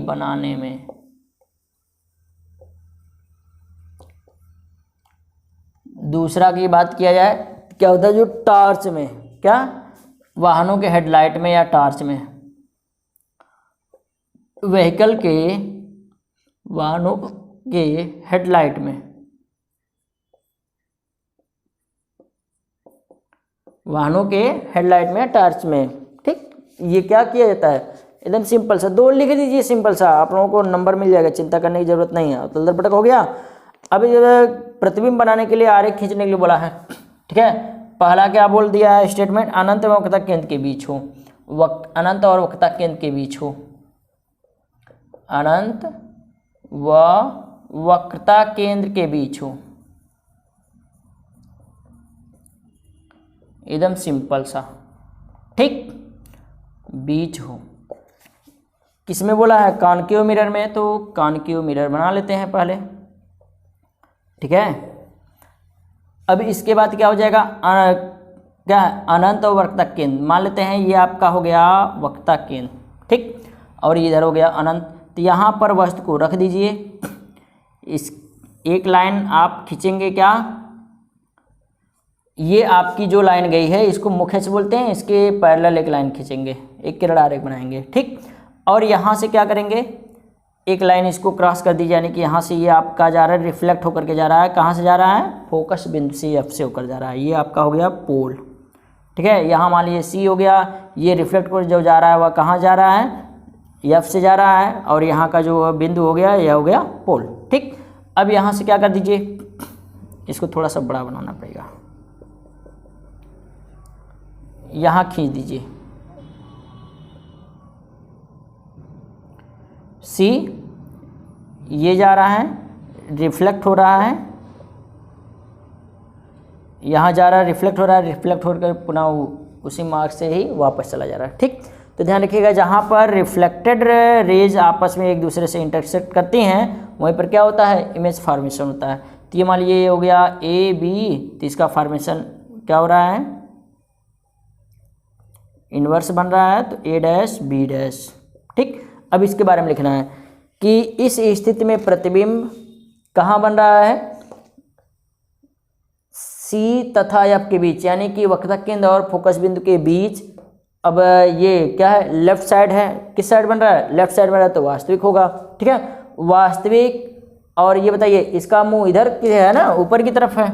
बनाने में, दूसरा की बात किया जाए, क्या होता है, जो टॉर्च में, क्या वाहनों के हेडलाइट में या टॉर्च में, व्हीकल वाहनों के हेडलाइट में, वाहनों के हेडलाइट में, टॉर्च में। ठीक, ये क्या किया जाता है, एकदम सिंपल सा 2 लिख दीजिए, सिंपल सा, आप लोगों को नंबर मिल जाएगा, चिंता करने की जरूरत नहीं है। तो दलदल पटक हो गया। अब प्रतिबिंब बनाने के लिए आरेख खींचने के लिए बोला है। ठीक है, पहला क्या बोल दिया है स्टेटमेंट, अनंत व वक्रता केंद्र के बीच हो, अनंत और वक्रता केंद्र के बीच हो, अनंत व वक्रता केंद्र के बीच हो, एकदम सिंपल सा। ठीक, बीच हो, किसमें बोला है, कॉनकेव मिरर में, तो कॉनकेव मिरर बना लेते हैं पहले। ठीक है, अब इसके बाद क्या हो जाएगा, क्या है, अनंत और वक्रता केंद्र, मान लेते हैं ये आपका हो गया वक्रता केंद्र। ठीक, और इधर हो गया अनंत, तो यहाँ पर वस्तु को रख दीजिए। इस एक लाइन आप खींचेंगे, क्या, ये आपकी जो लाइन गई है इसको मुख्य से बोलते हैं, इसके पैरेलल एक लाइन खींचेंगे, एक किरण आरेख बनाएंगे। ठीक, और यहाँ से क्या करेंगे, एक लाइन इसको क्रॉस कर दीजिए, यानी कि यहाँ से ये आपका जा रहा है, रिफ्लेक्ट होकर के जा रहा है, कहाँ से जा रहा है, फोकस बिंदु से एफ से होकर जा रहा है, ये आपका हो गया पोल। ठीक है, यहाँ मान लीजिए सी हो गया, ये रिफ्लेक्ट कर जो जा रहा है वह कहाँ जा रहा है, एफ से जा रहा है, और यहाँ का जो बिंदु हो गया यह हो गया पोल। ठीक, अब यहाँ से क्या कर दीजिए, इसको थोड़ा सा बड़ा बनाना पड़ेगा, यहाँ खींच दीजिए, सी ये जा रहा है, रिफ्लेक्ट हो रहा है, यहाँ जा रहा है, रिफ्लेक्ट हो रहा है, रिफ्लेक्ट होकर पुनः उसी मार्ग से ही वापस चला जा रहा है। ठीक, तो ध्यान रखिएगा, जहाँ पर रिफ्लेक्टेड रेज आपस में एक दूसरे से इंटरसेक्ट करती हैं वहीं पर क्या होता है, इमेज फॉर्मेशन होता है। तो ये मान लीजिए ये हो गया ए बी, तो इसका फॉर्मेशन क्या हो रहा है, इन्वर्स बन रहा है, तो ए डैश बी डैश। ठीक, अब इसके बारे में लिखना है कि इस स्थिति में प्रतिबिंब कहाँ बन रहा है, सी तथा एफ के बीच, यानी कि वक्रता केंद्र और फोकस बिंदु के बीच। अब ये क्या है, लेफ्ट साइड है, किस साइड बन रहा है, लेफ्ट साइड बन रहा है, तो वास्तविक होगा। ठीक है, वास्तविक, और ये बताइए इसका मुंह इधर है ना, ऊपर की तरफ है।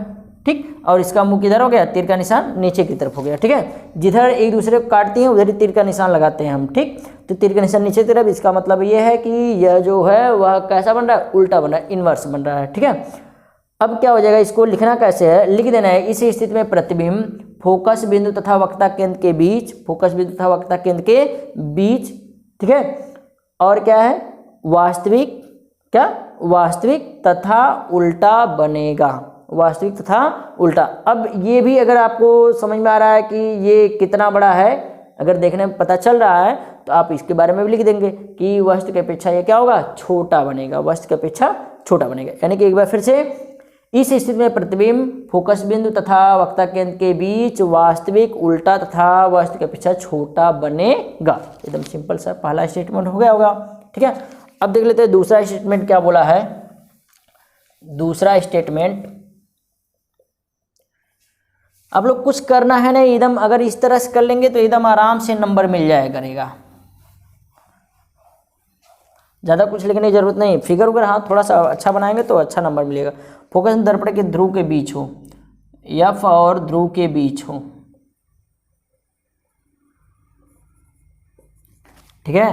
ठीक, और इसका मुंह किधर हो गया, तीर का निशान नीचे की तरफ हो गया। ठीक है, जिधर एक दूसरे को काटती हैं उधर ही तीर का निशान लगाते हैं हम। ठीक, तो तीर का निशान नीचे की तरफ, इसका मतलब ये है कि यह जो है वह कैसा बन रहा है, उल्टा बन रहा है, इन्वर्स बन रहा है। ठीक है, अब क्या हो जाएगा, इसको लिखना कैसे है, लिख देना है, इस स्थिति में प्रतिबिंब फोकस बिंदु तथा वक्रता केंद्र के बीच, फोकस बिंदु तथा वक्रता केंद्र के बीच। ठीक है, और क्या है, वास्तविक, क्या, वास्तविक तथा उल्टा बनेगा, वास्तविक तथा उल्टा। अब ये भी अगर आपको समझ में आ रहा है कि ये कितना बड़ा है, अगर देखने में पता चल रहा है, तो आप इसके बारे में भी लिख देंगे कि वस्तु की अपेक्षा ये क्या होगा, छोटा बनेगा, वस्तु की अपेक्षा छोटा बनेगा। यानी कि एक बार फिर से, इस स्थिति में प्रतिबिंब फोकस बिंदु तथा वक्रता केंद्र के बीच वास्तविक उल्टा तथा वस्तु की अपेक्षा छोटा बनेगा। एकदम सिंपल सा पहला स्टेटमेंट हो गया होगा। ठीक है, अब देख लेते हैं दूसरा स्टेटमेंट क्या बोला है। दूसरा स्टेटमेंट, आप लोग कुछ करना है ना, एकदम अगर इस तरह से कर लेंगे तो एकदम आराम से नंबर मिल जाया करेगा, ज़्यादा कुछ लिखने की जरूरत नहीं। फिगर वगैरह हाँ थोड़ा सा अच्छा बनाएंगे तो अच्छा नंबर मिलेगा। फोकस दर्पण के ध्रुव के बीच हो, एफ और ध्रुव के बीच हो। ठीक है,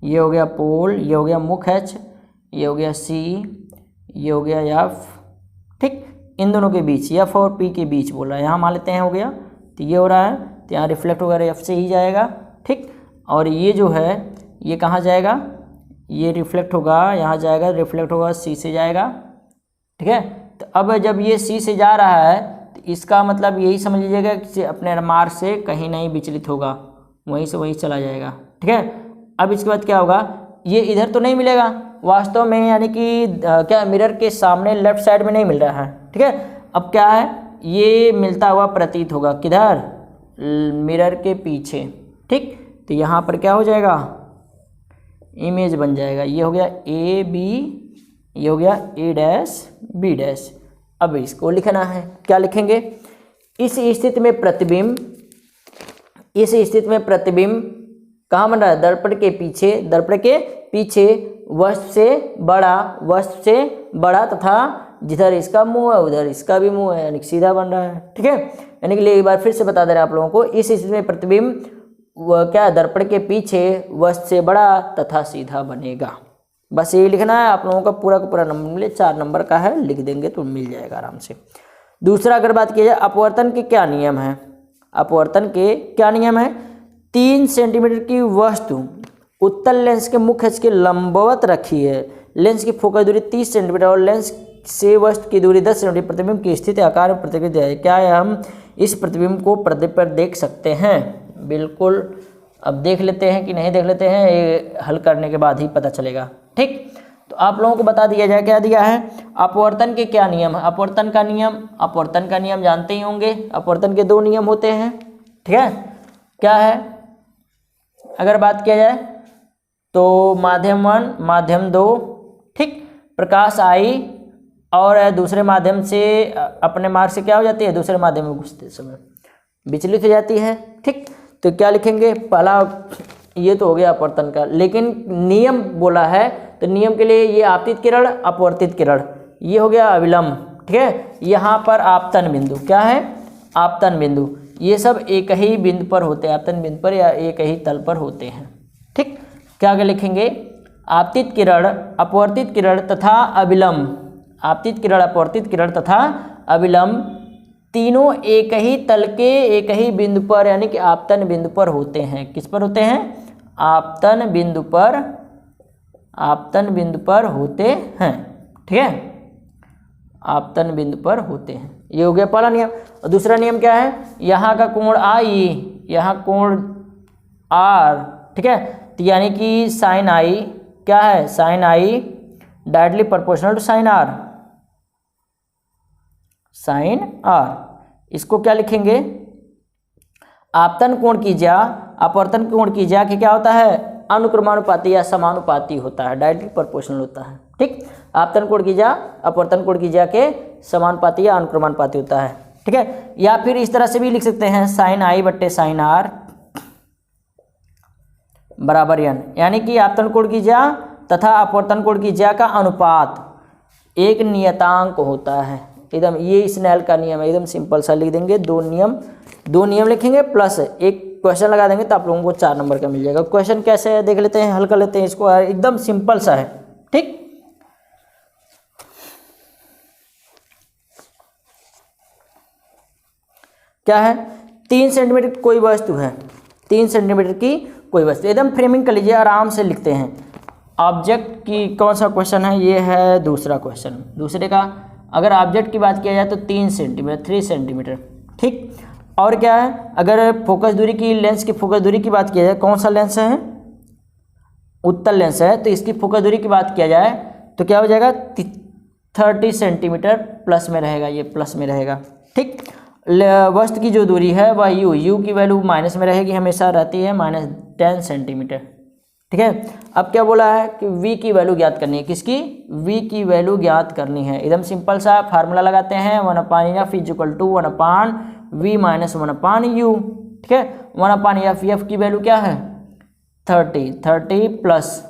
ये हो गया पोल, ये हो गया मुख एच, ये हो गया सी, ये हो गया एफ। ठीक, इन दोनों के बीच, एफ और पी के बीच बोल रहा है, यहाँ मान लेते हैं हो गया, तो ये हो रहा है, तो यहाँ रिफ्लेक्ट वगैरह एफ से ही जाएगा। ठीक, और ये जो है ये कहाँ जाएगा, ये रिफ्लेक्ट होगा, यहाँ जाएगा, रिफ्लेक्ट होगा, सी से जाएगा। ठीक है, तो अब जब ये सी से जा रहा है तो इसका मतलब यही समझ लीजिएगा कि अपने मार्ग से कहीं नहीं विचलित होगा, वहीं से वहीं चला जाएगा। ठीक है, अब इसके बाद क्या होगा, ये इधर तो नहीं मिलेगा वास्तव में, यानी कि क्या मिरर के सामने लेफ्ट साइड में नहीं मिल रहा है। ठीक है, अब क्या है, ये मिलता हुआ प्रतीत होगा किधर, मिरर के पीछे। ठीक, तो यहाँ पर क्या हो जाएगा, इमेज बन जाएगा, ये हो गया ए बी, ये हो गया ए डैश बी डैश। अब इसको लिखना है, क्या लिखेंगे, इस स्थिति में प्रतिबिंब इस स्थिति में प्रतिबिंब कहाँ बन रहा है? दर्पण के पीछे वस्तु से बड़ा तथा जिधर इसका मुंह है उधर इसका भी मुंह है, यानी सीधा बन रहा है। ठीक है, यानी कि एक बार फिर से बता दे रहे हैं आप लोगों को, इस स्थिति में प्रतिबिंब क्या दर्पण के पीछे वस्तु से बड़ा तथा सीधा बनेगा। बस ये लिखना है आप लोगों का पूरा नंबर मिले, 4 नंबर का है, लिख देंगे तो मिल जाएगा आराम से। दूसरा अगर बात की जाए अपवर्तन के क्या नियम है, अपवर्तन के क्या नियम है? 3 सेंटीमीटर की वस्तु उत्तल लेंस के मुख्य अक्ष के लंबवत रखी है, लेंस की फोकस दूरी 30 सेंटीमीटर और लेंस से वस्तु की दूरी 10 सेंटीमीटर, प्रतिबिंब की स्थिति आकार में प्रतिबिंब है। क्या है, हम इस प्रतिबिंब को पर्दे पर देख सकते हैं? बिल्कुल, अब देख लेते हैं कि नहीं देख लेते हैं, ये हल करने के बाद ही पता चलेगा। ठीक, तो आप लोगों को बता दिया जाए, क्या दिया है? अपवर्तन के क्या नियम है? अपवर्तन का नियम जानते ही होंगे। अपवर्तन के 2 नियम होते हैं। ठीक है, क्या है? अगर बात किया जाए तो माध्यम 1 माध्यम 2, ठीक, प्रकाश आई और दूसरे माध्यम से अपने मार्ग से क्या हो जाती है? दूसरे माध्यम में घुसते समय विचलित हो जाती है। ठीक, तो क्या लिखेंगे? पहला ये तो हो गया अपवर्तन का, लेकिन नियम बोला है तो नियम के लिए ये आपतित किरण अपवर्तित किरण, ये हो गया अविलंब। ठीक है, यहाँ पर आपतन बिंदु, क्या है? आपतन बिंदु, ये सब एक ही बिंदु पर होते हैं, आपतन बिंदु पर या एक ही तल पर होते हैं। ठीक, क्या आगे लिखेंगे? आपतित किरण अपवर्तित किरण तथा अविलंब, आपतित किरण अपवर्तित किरण तथा अविलंब तीनों एक ही तल के एक ही बिंदु पर यानी कि आपतन बिंदु पर होते हैं। किस पर होते हैं? आपतन बिंदु पर होते हैं। ठीक है, आपतन बिंदु पर होते हैं, ये हो गया पहला नियम। और दूसरा नियम क्या है? यहाँ का कोण आई, यहाँ कोण आर, ठीक है, तो यानी कि साइन आई क्या है? Sine i directly proportional to sine r, sine r. इसको क्या लिखेंगे? आपतन कोण की ज्या अपवर्तन कोण की ज्या के क्या होता है? अनुक्रमानुपाती या समानुपाती होता है, डायरेक्टली प्रोपोर्शनल होता है। ठीक, आपतन कोण की ज्या अपवर्तन कोण की ज्या के समानुपाती या अनुक्रमानुपाती होता है। ठीक है, या फिर इस तरह से भी लिख सकते हैं, साइन आई बट्टे साइन आर बराबर n, यानी कि आपतन कोण की ज्या तथा अपवर्तन कोण की ज्या का अनुपात एक नियतांक होता है। एकदम ये स्नेल का नियम है, एकदम सिंपल सा लिख देंगे। 2 नियम लिखेंगे प्लस एक क्वेश्चन लगा देंगे तो आप लोगों को 4 नंबर का मिल जाएगा। क्वेश्चन कैसे है देख लेते हैं, हल कर लेते हैं इसको, एकदम सिंपल सा है। ठीक, क्या है? 3 सेंटीमीटर की कोई वस्तु है, 3 सेंटीमीटर की कोई वस्तु, एकदम फ्रेमिंग कर लीजिए, आराम से लिखते हैं। ऑब्जेक्ट की कौन सा क्वेश्चन है? ये है दूसरा क्वेश्चन। दूसरे का अगर ऑब्जेक्ट की बात किया जाए तो 3 सेंटीमीटर, 3 सेंटीमीटर। ठीक, और क्या है? अगर फोकस दूरी की, लेंस की फोकस दूरी की बात किया जाए, कौन सा लेंस है? उत्तल लेंस है, तो इसकी फोकस दूरी की बात किया जाए तो क्या हो जाएगा? 30 सेंटीमीटर प्लस में रहेगा, ये प्लस में रहेगा। ठीक, वस्तु की जो दूरी है वह यू की वैल्यू माइनस में रहेगी, हमेशा रहती है -10 सेंटीमीटर। ठीक है, अब क्या बोला है कि v की वैल्यू ज्ञात करनी है, किसकी? v की वैल्यू ज्ञात करनी है। एकदम सिंपल सा फार्मूला लगाते हैं, 1/f = 1/v - 1/u। ठीक है, 1/f, f की वैल्यू क्या है? 30 प्लस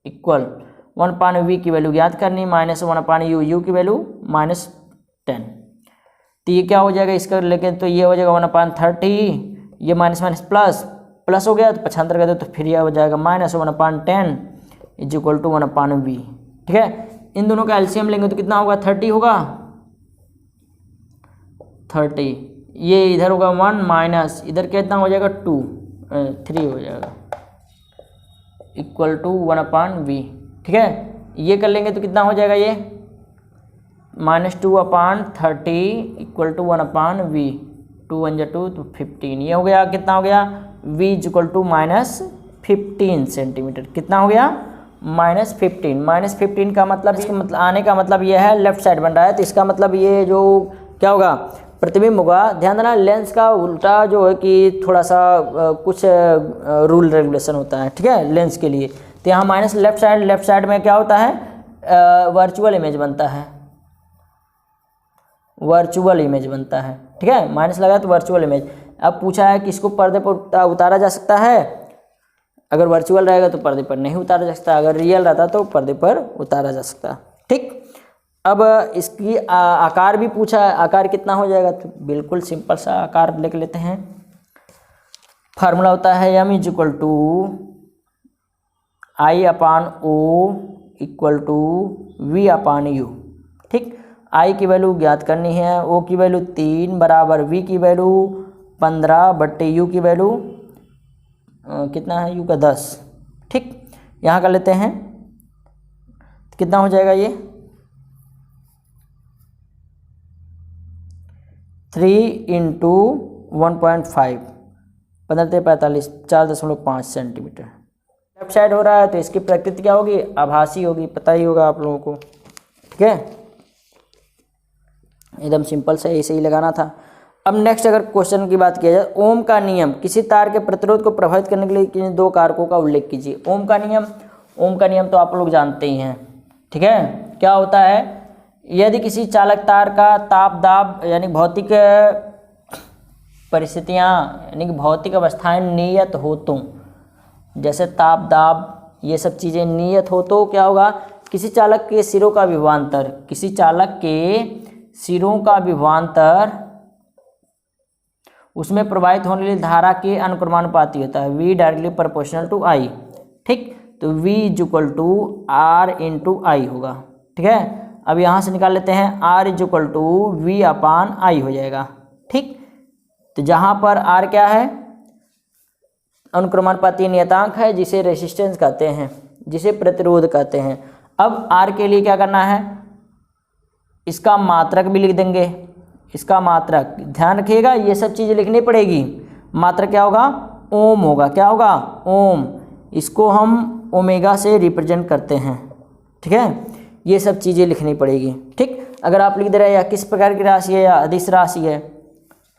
इक्वल 1/v की वैल्यू ज्ञात करनी माइनस 1/u, u की वैल्यू -10। तो ये क्या हो जाएगा इसका लेकिन, तो ये हो जाएगा 1/30, ये माइनस प्लस हो गया तो 75 कर दो तो फिर यह हो जाएगा -1/10 = 1/v। ठीक है, इन दोनों का एलसीएम लेंगे तो कितना होगा? 30 होगा, 30, ये इधर होगा 1 माइनस इधर कितना हो जाएगा? 3 हो जाएगा = 1/v। ठीक है, ये कर लेंगे तो कितना हो जाएगा? ये -2/30 = 1/v, 2 1 2 तो 15, ये हो गया। कितना हो गया? v = -15 centimetre. कितना हो गया? -15। -15 का मतलब, इसका मतलब आने का मतलब ये है लेफ्ट साइड बन रहा है, तो इसका मतलब ये जो क्या होगा? प्रतिबिंब होगा। ध्यान देना, लेंस का उल्टा जो है कि थोड़ा सा कुछ रूल रेगुलेशन होता है, ठीक है, लेंस के लिए। तो यहाँ माइनस लेफ्ट साइड में क्या होता है? वर्चुअल इमेज बनता है, वर्चुअल इमेज बनता है। ठीक है, माइनस लगा तो वर्चुअल इमेज। अब पूछा है किसको पर्दे पर उतारा जा सकता है। अगर वर्चुअल रहेगा तो पर्दे पर नहीं उतारा जा सकता, अगर रियल रहता तो पर्दे पर उतारा जा सकता। ठीक, अब इसकी आकार भी पूछा है, आकार कितना हो जाएगा, तो बिल्कुल सिंपल सा आकार लिख लेते हैं। फार्मूला होता है m equal to I upon O equal to V upon U. ठीक, आई की वैल्यू ज्ञात करनी है, ओ की वैल्यू 3 बराबर वी की वैल्यू 15 बट्टे यू की वैल्यू कितना है, यू का 10। ठीक, यहाँ कर लेते हैं, कितना हो जाएगा ये 3 इंटू 1.5 15×45 4.5 सेंटीमीटर। लेफ्ट साइड हो रहा है तो इसकी प्रकृति क्या होगी, आभासी होगी, पता ही होगा आप लोगों को। ठीक है, एकदम सिंपल से ऐसे ही लगाना था। अब नेक्स्ट अगर क्वेश्चन की बात किया जाए, ओम का नियम, किसी तार के प्रतिरोध को प्रभावित करने के लिए किन दो कारकों का उल्लेख कीजिए। ओम का नियम तो आप लोग जानते ही हैं। ठीक है, क्या होता है, यदि किसी चालक तार का ताप दाब यानी भौतिक परिस्थितियाँ यानी कि भौतिक अवस्थाएं नियत हो तो, जैसे ताप दाब ये सब चीज़ें नियत हो तो क्या होगा, किसी चालक के सिरों का विभवांतर उसमें प्रवाहित होने वाली धारा के अनुक्रमानुपाती होता है, V directly proportional to I। ठीक, तो V equal to R into I होगा। ठीक है, अब यहाँ से निकाल लेते हैं, R equal to V upon I हो जाएगा। ठीक, तो जहाँ पर R क्या है, अनुक्रमानुपाती नियतांक है, जिसे रेसिस्टेंस कहते हैं, जिसे प्रतिरोध कहते हैं। अब R के लिए क्या करना है, इसका मात्रक भी लिख देंगे, इसका मात्रक ध्यान रखिएगा, ये सब चीज़ें लिखनी पड़ेगी। मात्रक क्या होगा, ओम होगा, क्या होगा, ओम। इसको हम ओमेगा से रिप्रेजेंट करते हैं। ठीक है, ये सब चीज़ें लिखनी पड़ेगी। ठीक, अगर आप लिख दे रहे हैं या किस प्रकार की राशि है या अदिश राशि है,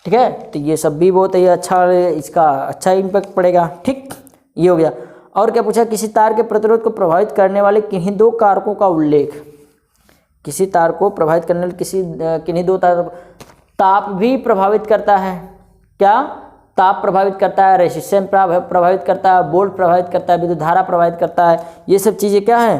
ठीक है, तो ये सब भी बहुत ही अच्छा, इसका अच्छा इम्पैक्ट पड़ेगा। ठीक, ये हो गया। और क्या पूछा, किसी तार के प्रतिरोध को प्रभावित करने वाले किन्हीं दो कारकों का उल्लेख। किसी तार को प्रभावित करने वाले किन्हीं दो ताप भी प्रभावित करता है। क्या, ताप प्रभावित करता है, रेसिस्टेंस प्रभावित करता है, वोल्ट प्रभावित करता है, विद्युत धारा प्रभावित करता है, ये सब चीज़ें क्या है,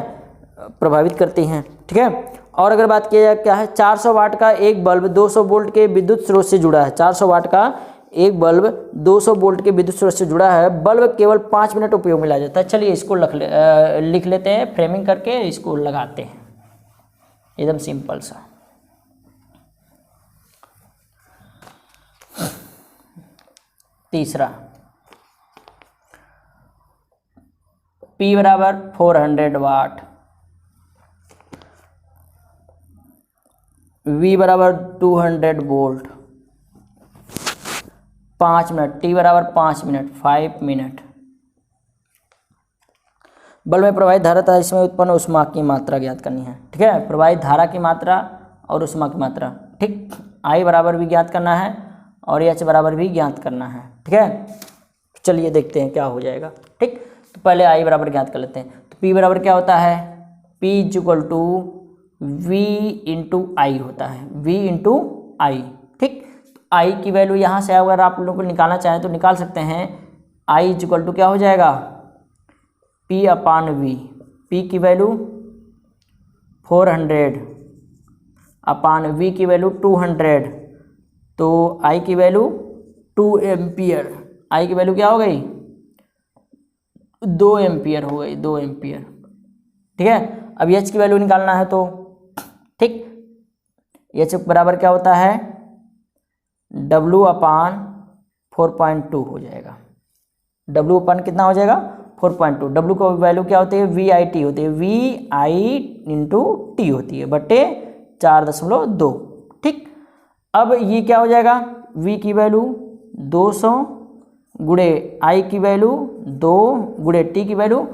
प्रभावित करती हैं। ठीक है, और अगर बात किया जाए क्या है, 400 वाट का एक बल्ब 200 वोल्ट के विद्युत स्रोत से जुड़ा है। 400 वाट का एक बल्ब 200 वोल्ट के विद्युत स्रोत से जुड़ा है, बल्ब केवल 5 मिनट उपयोग में लाया जाता है। चलिए इसको लिख लेते हैं, फ्रेमिंग करके इसको लगाते हैं, एकदम सिंपल सा। तीसरा, P बराबर 400 वाट, V बराबर 200 वोल्ट, 5 मिनट, T बराबर 5 मिनट, 5 मिनट। बल्ब में प्रवाहित धारा तथा इसमें उत्पन्न ऊष्मा की मात्रा ज्ञात करनी है। ठीक है, प्रवाहित धारा की मात्रा और ऊष्मा की मात्रा। ठीक, I बराबर भी ज्ञात करना है और H बराबर भी ज्ञात करना है। ठीक है, चलिए देखते हैं क्या हो जाएगा। ठीक, तो पहले I बराबर ज्ञात कर लेते हैं। तो P बराबर क्या होता है, P equal to V into I होता है, V इंटू आई। ठीक, तो I की वैल्यू यहाँ से अगर आप लोगों को निकालना चाहें तो निकाल सकते हैं। I इक्वल टू क्या हो जाएगा, P अपान V। P की वैल्यू 400 अपान V की वैल्यू 200, तो I की वैल्यू 2 एम्पियर। I की वैल्यू क्या हो गई, 2 एम्पियर हो गई, 2 एम्पियर। ठीक है, अब H की वैल्यू निकालना है तो ठीक, H बराबर क्या होता है, W अपान 4.2 हो जाएगा। W अपान कितना हो जाएगा, 4.2। W को वैल्यू क्या होती है, VIT होती है, VI इंटू टी होती है बटे 4.2। ठीक, अब ये क्या हो जाएगा, V की वैल्यू 200 गुणे I की वैल्यू 2 गुणे T की वैल्यू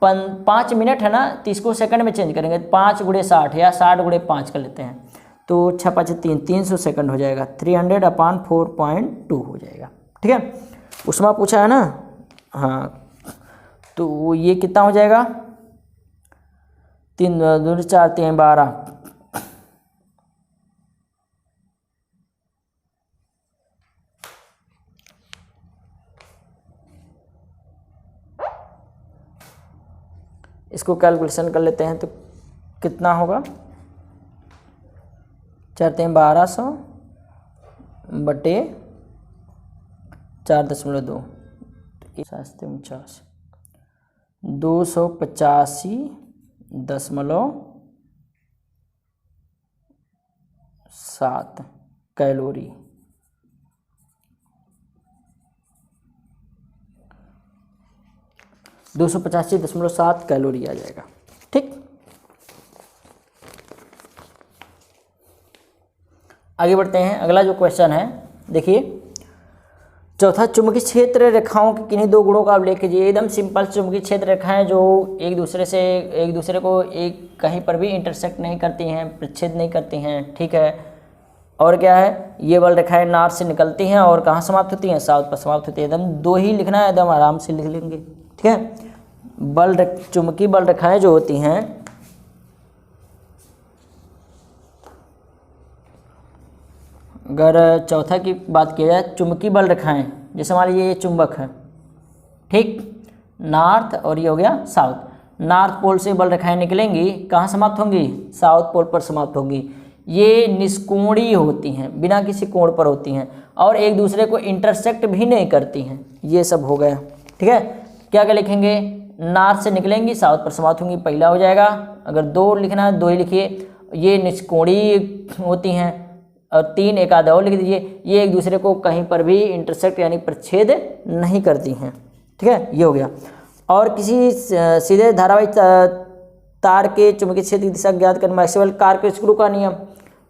5 मिनट है ना, तो इसको सेकंड में चेंज करेंगे, 5 गुणे 60 या 60 गुणे 5 कर लेते हैं, तो 6×5 = 300 सेकंड हो जाएगा, 300 अपान 4.2 हो जाएगा। ठीक है, ऊष्मा पूछा है ना, हाँ, तो ये कितना हो जाएगा, 3 2 4 3 12, इसको कैलकुलेशन कर लेते हैं तो कितना होगा, 4×1200 बटे 4.2, 285.7 कैलोरी। 285.7 कैलोरी आ जाएगा। ठीक, आगे बढ़ते हैं। अगला जो क्वेश्चन है देखिए, चौथा, चुंबकीय क्षेत्र रेखाओं के किन्हीं दो गुणों का उल्लेख कीजिए। एकदम सिंपल, चुंबकीय क्षेत्र रेखाएं जो एक दूसरे को एक कहीं पर भी इंटरसेक्ट नहीं करती हैं, प्रच्छेद नहीं करती हैं। ठीक है, और क्या है, ये बल रेखाएं नॉर्थ से निकलती हैं और कहाँ समाप्त होती हैं, साउथ पर समाप्त होती है। एकदम दो ही लिखना है, एकदम आराम से लिख लेंगे। ठीक है, चुंबकीय बल रेखाएं जो होती हैं, अगर चौथा की बात की जाए, चुंबकीय बल रेखाएं, जैसे मान लीजिए ये चुंबक है, ठीक, नॉर्थ और ये हो गया साउथ। नॉर्थ पोल से बल रेखाएं निकलेंगी, कहाँ समाप्त होंगी, साउथ पोल पर समाप्त होंगी। ये निष्कोणीय होती हैं, बिना किसी कोण पर होती हैं और एक दूसरे को इंटरसेक्ट भी नहीं करती हैं। ये सब हो गया। ठीक है, क्या क्या लिखेंगे, नॉर्थ से निकलेंगी, साउथ पर समाप्त होंगी, पहला हो जाएगा। अगर दो लिखना है, दो ही लिखिए। ये निष्कोणीय होती हैं, और 3 एक आधा और लिख दीजिए, ये एक दूसरे को कहीं पर भी इंटरसेक्ट यानी प्रच्छेद नहीं करती हैं। ठीक है, ये हो गया। और किसी सीधे धारावाही तार के चुंबकीय क्षेत्र की दिशा ज्ञात कर, मैक्सवेल कार्क-स्क्रू का नियम,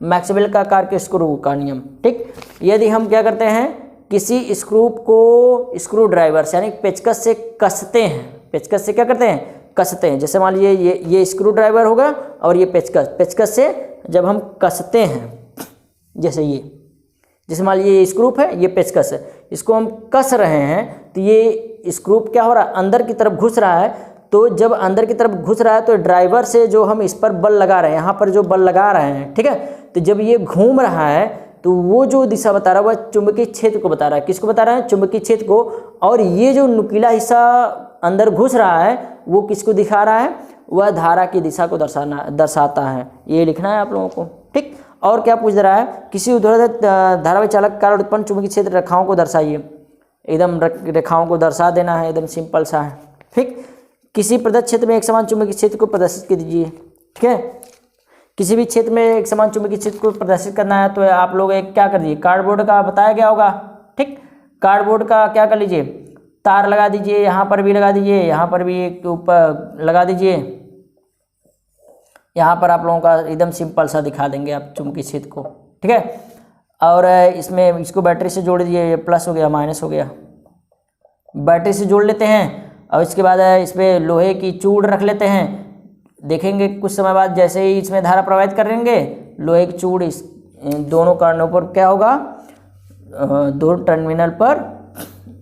मैक्सवेल का कार्क-स्क्रू का नियम। ठीक, यदि हम क्या करते हैं, किसी स्क्रू को स्क्रू ड्राइवर से यानी पेचकस से कसते हैं, पेचकस से क्या करते हैं, कसते हैं। जैसे मान लीजिए ये स्क्रू ड्राइवर होगा और ये पेचकस से जब हम कसते हैं, जैसे मान लीजिए ये स्क्रू है, ये पेचकस है, इसको हम कस रहे हैं तो ये स्क्रू क्या हो रहा है, अंदर की तरफ घुस रहा है। तो जब अंदर की तरफ घुस रहा है तो ड्राइवर से जो हम इस पर बल लगा रहे हैं, यहाँ पर जो बल लगा रहे हैं, ठीक है, तो जब ये घूम रहा है तो वो जो दिशा बता रहा है वह चुंबकीय क्षेत्र को बता रहा है। किसको बता रहा है, चुंबकीय क्षेत्र को। और ये जो नुकीला हिस्सा अंदर घुस रहा है वो किसको दिखा रहा है, वह धारा की दिशा को दर्शाता है। ये लिखना है आप लोगों को। ठीक, और क्या पूछ रहा है, किसी ऊर्ध्वाधर धारावाही चालक कारण उत्पन्न चुंबकीय क्षेत्र रेखाओं को दर्शाइए। एकदम रेखाओं को दर्शा देना है, एकदम सिंपल सा है। ठीक, किसी प्रदत्त क्षेत्र में एक समान चुंबकीय क्षेत्र को प्रदर्शित कर दीजिए। ठीक है, किसी भी क्षेत्र में एक समान चुंबकीय क्षेत्र को प्रदर्शित करना है तो आप लोग एक क्या कर दीजिए, कार्डबोर्ड का बताया गया होगा। ठीक, कार्डबोर्ड का क्या कर लीजिए, तार लगा दीजिए, यहाँ पर भी लगा दीजिए, यहाँ पर भी एक ऊपर लगा दीजिए। यहाँ पर आप लोगों का एकदम सिंपल सा दिखा देंगे आप चुंबकीय क्षेत्र को। ठीक है, और इसमें इसको बैटरी से जोड़ दीजिए, ये प्लस हो गया, माइनस हो गया, बैटरी से जोड़ लेते हैं। और इसके बाद इसमें लोहे की चूड़ रख लेते हैं। देखेंगे कुछ समय बाद जैसे ही इसमें धारा प्रवाहित करेंगे, लोहे की चूड़ इस दोनों कर्णों पर क्या होगा, दो टर्मिनल पर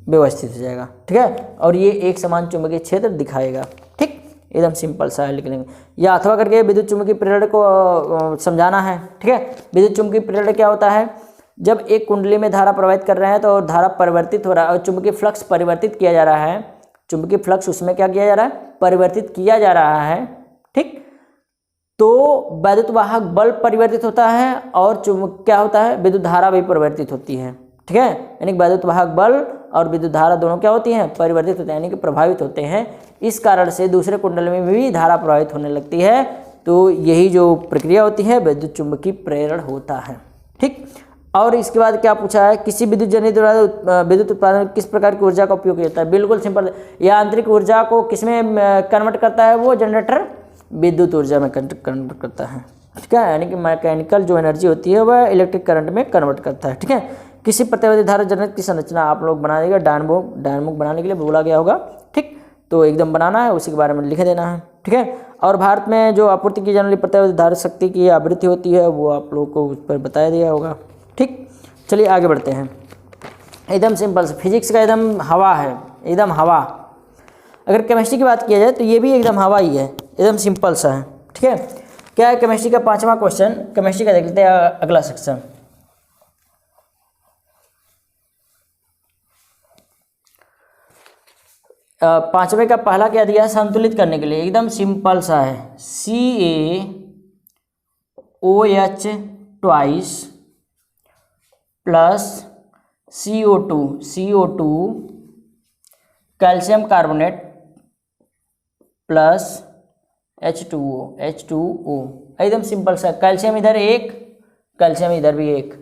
व्यवस्थित हो जाएगा। ठीक है, और ये एक समान चुंबकीय क्षेत्र दिखाएगा। ठीक, एकदम सिंपल सा है, लिख लेंगे। या अथवा करके विद्युत चुंबकीय प्रेरण को समझाना है। ठीक है, विद्युत चुंबकीय प्रेरण क्या होता है, जब एक कुंडली में धारा प्रवाहित कर रहे हैं तो धारा परिवर्तित हो रहा है और चुंबकीय फ्लक्स परिवर्तित किया जा रहा है। चुंबकीय फ्लक्स उसमें क्या किया जा रहा है, परिवर्तित किया जा रहा है। ठीक, तो वैद्युत वाहक बल परिवर्तित होता है और क्या होता है, विद्युत धारा भी परिवर्तित होती है। ठीक है, यानी वैद्युत वाहक बल और विद्युत धारा दोनों क्या होती हैं, परिवर्तित होते हैं, यानी कि प्रभावित होते हैं। इस कारण से दूसरे कुंडल में भी धारा प्रभावित होने लगती है। तो यही जो प्रक्रिया होती है विद्युत चुंबकीय प्रेरण होता है। ठीक, और इसके बाद क्या पूछा है, किसी विद्युत जनित्र द्वारा विद्युत उत्पादन किस प्रकार की ऊर्जा का उपयोग किया जाता है। बिल्कुल सिंपल, यांत्रिक ऊर्जा को किसमें कन्वर्ट करता है, वो जनरेटर विद्युत ऊर्जा में कन्वर्ट करता है। ठीक है, यानी कि मैकेनिकल जो एनर्जी होती है वह इलेक्ट्रिक करंट में कन्वर्ट करता है। ठीक है, किसी प्रत्यावर्ती धारा जनरेटर की संरचना आप लोग बना देगा, डायनामो बनाने के लिए बोला गया होगा। ठीक, तो एकदम बनाना है, उसी के बारे में लिख देना है। ठीक है, और भारत में जो आपूर्ति की जाने वाली प्रत्यावर्ती धारा शक्ति की आवृत्ति होती है वो आप लोग को उस पर बताया दिया होगा। ठीक, चलिए आगे बढ़ते हैं। एकदम सिंपल से फिजिक्स का एकदम हवा है, एकदम हवा। अगर केमिस्ट्री की बात किया जाए तो ये भी एकदम हवा ही है, एकदम सिंपल सा है। ठीक है, क्या है केमिस्ट्री का 5वां क्वेश्चन, केमिस्ट्री का देख लेते हैं अगला सेक्शन। पांचवें का पहला क्या दिया है संतुलित करने के लिए, एकदम सिंपल सा है, CaOH twice plus CO2 calcium carbonate plus H2O एकदम सिंपल सा। कैल्शियम इधर एक, कैल्शियम इधर भी एक,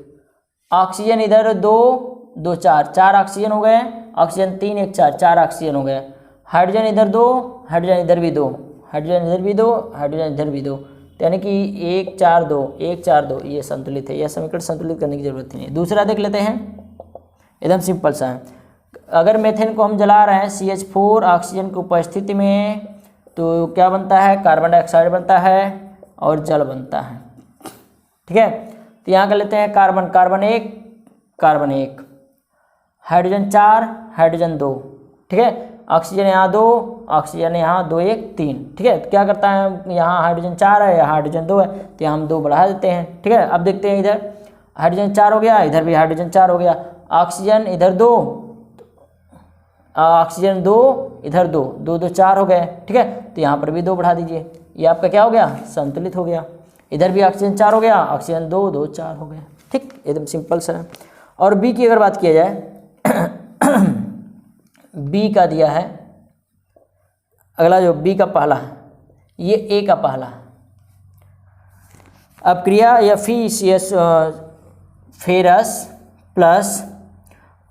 ऑक्सीजन इधर दो, दो चार ऑक्सीजन हो गए, ऑक्सीजन 3 1 4 4 ऑक्सीजन हो गए। हाइड्रोजन इधर दो, हाइड्रोजन इधर भी दो, हाइड्रोजन इधर भी दो, हाइड्रोजन इधर भी दो, तो यानी कि 1 4 2 1 4 2 ये संतुलित है। यह समीकरण संतुलित करने की जरूरत नहीं है। दूसरा देख लेते हैं, एकदम सिंपल सा है। अगर मेथेन को हम जला रहे हैं CH4 ऑक्सीजन की उपस्थिति में तो क्या बनता है, कार्बन डाइऑक्साइड बनता है और जल बनता है। ठीक है, तो यहाँ कर लेते हैं कार्बन, कार्बन एक, हाइड्रोजन 4 हाइड्रोजन 2, ठीक है, ऑक्सीजन यहाँ 2 ऑक्सीजन यहाँ 2 1 3। ठीक है, तो क्या करता है, यहाँ हाइड्रोजन 4 है, यहाँ हाइड्रोजन 2 है, तो यहाँ हम 2 बढ़ा देते हैं। ठीक है, अब देखते हैं इधर हाइड्रोजन 4 हो गया, इधर भी हाइड्रोजन 4 हो गया, ऑक्सीजन इधर 2 ऑक्सीजन 2 इधर 2 2 2 4 हो गए। ठीक है, तो यहाँ पर भी 2 बढ़ा दीजिए, ये आपका क्या हो गया, संतुलित हो गया। इधर भी ऑक्सीजन 4 हो गया, ऑक्सीजन 2 2 4 हो गया। ठीक, एकदम सिंपल सा है। और बी की अगर बात किया जाए बी का दिया है, अगला जो बी का पहला है, ये ए का पहला है। अब क्रिया FeCS ferrous plus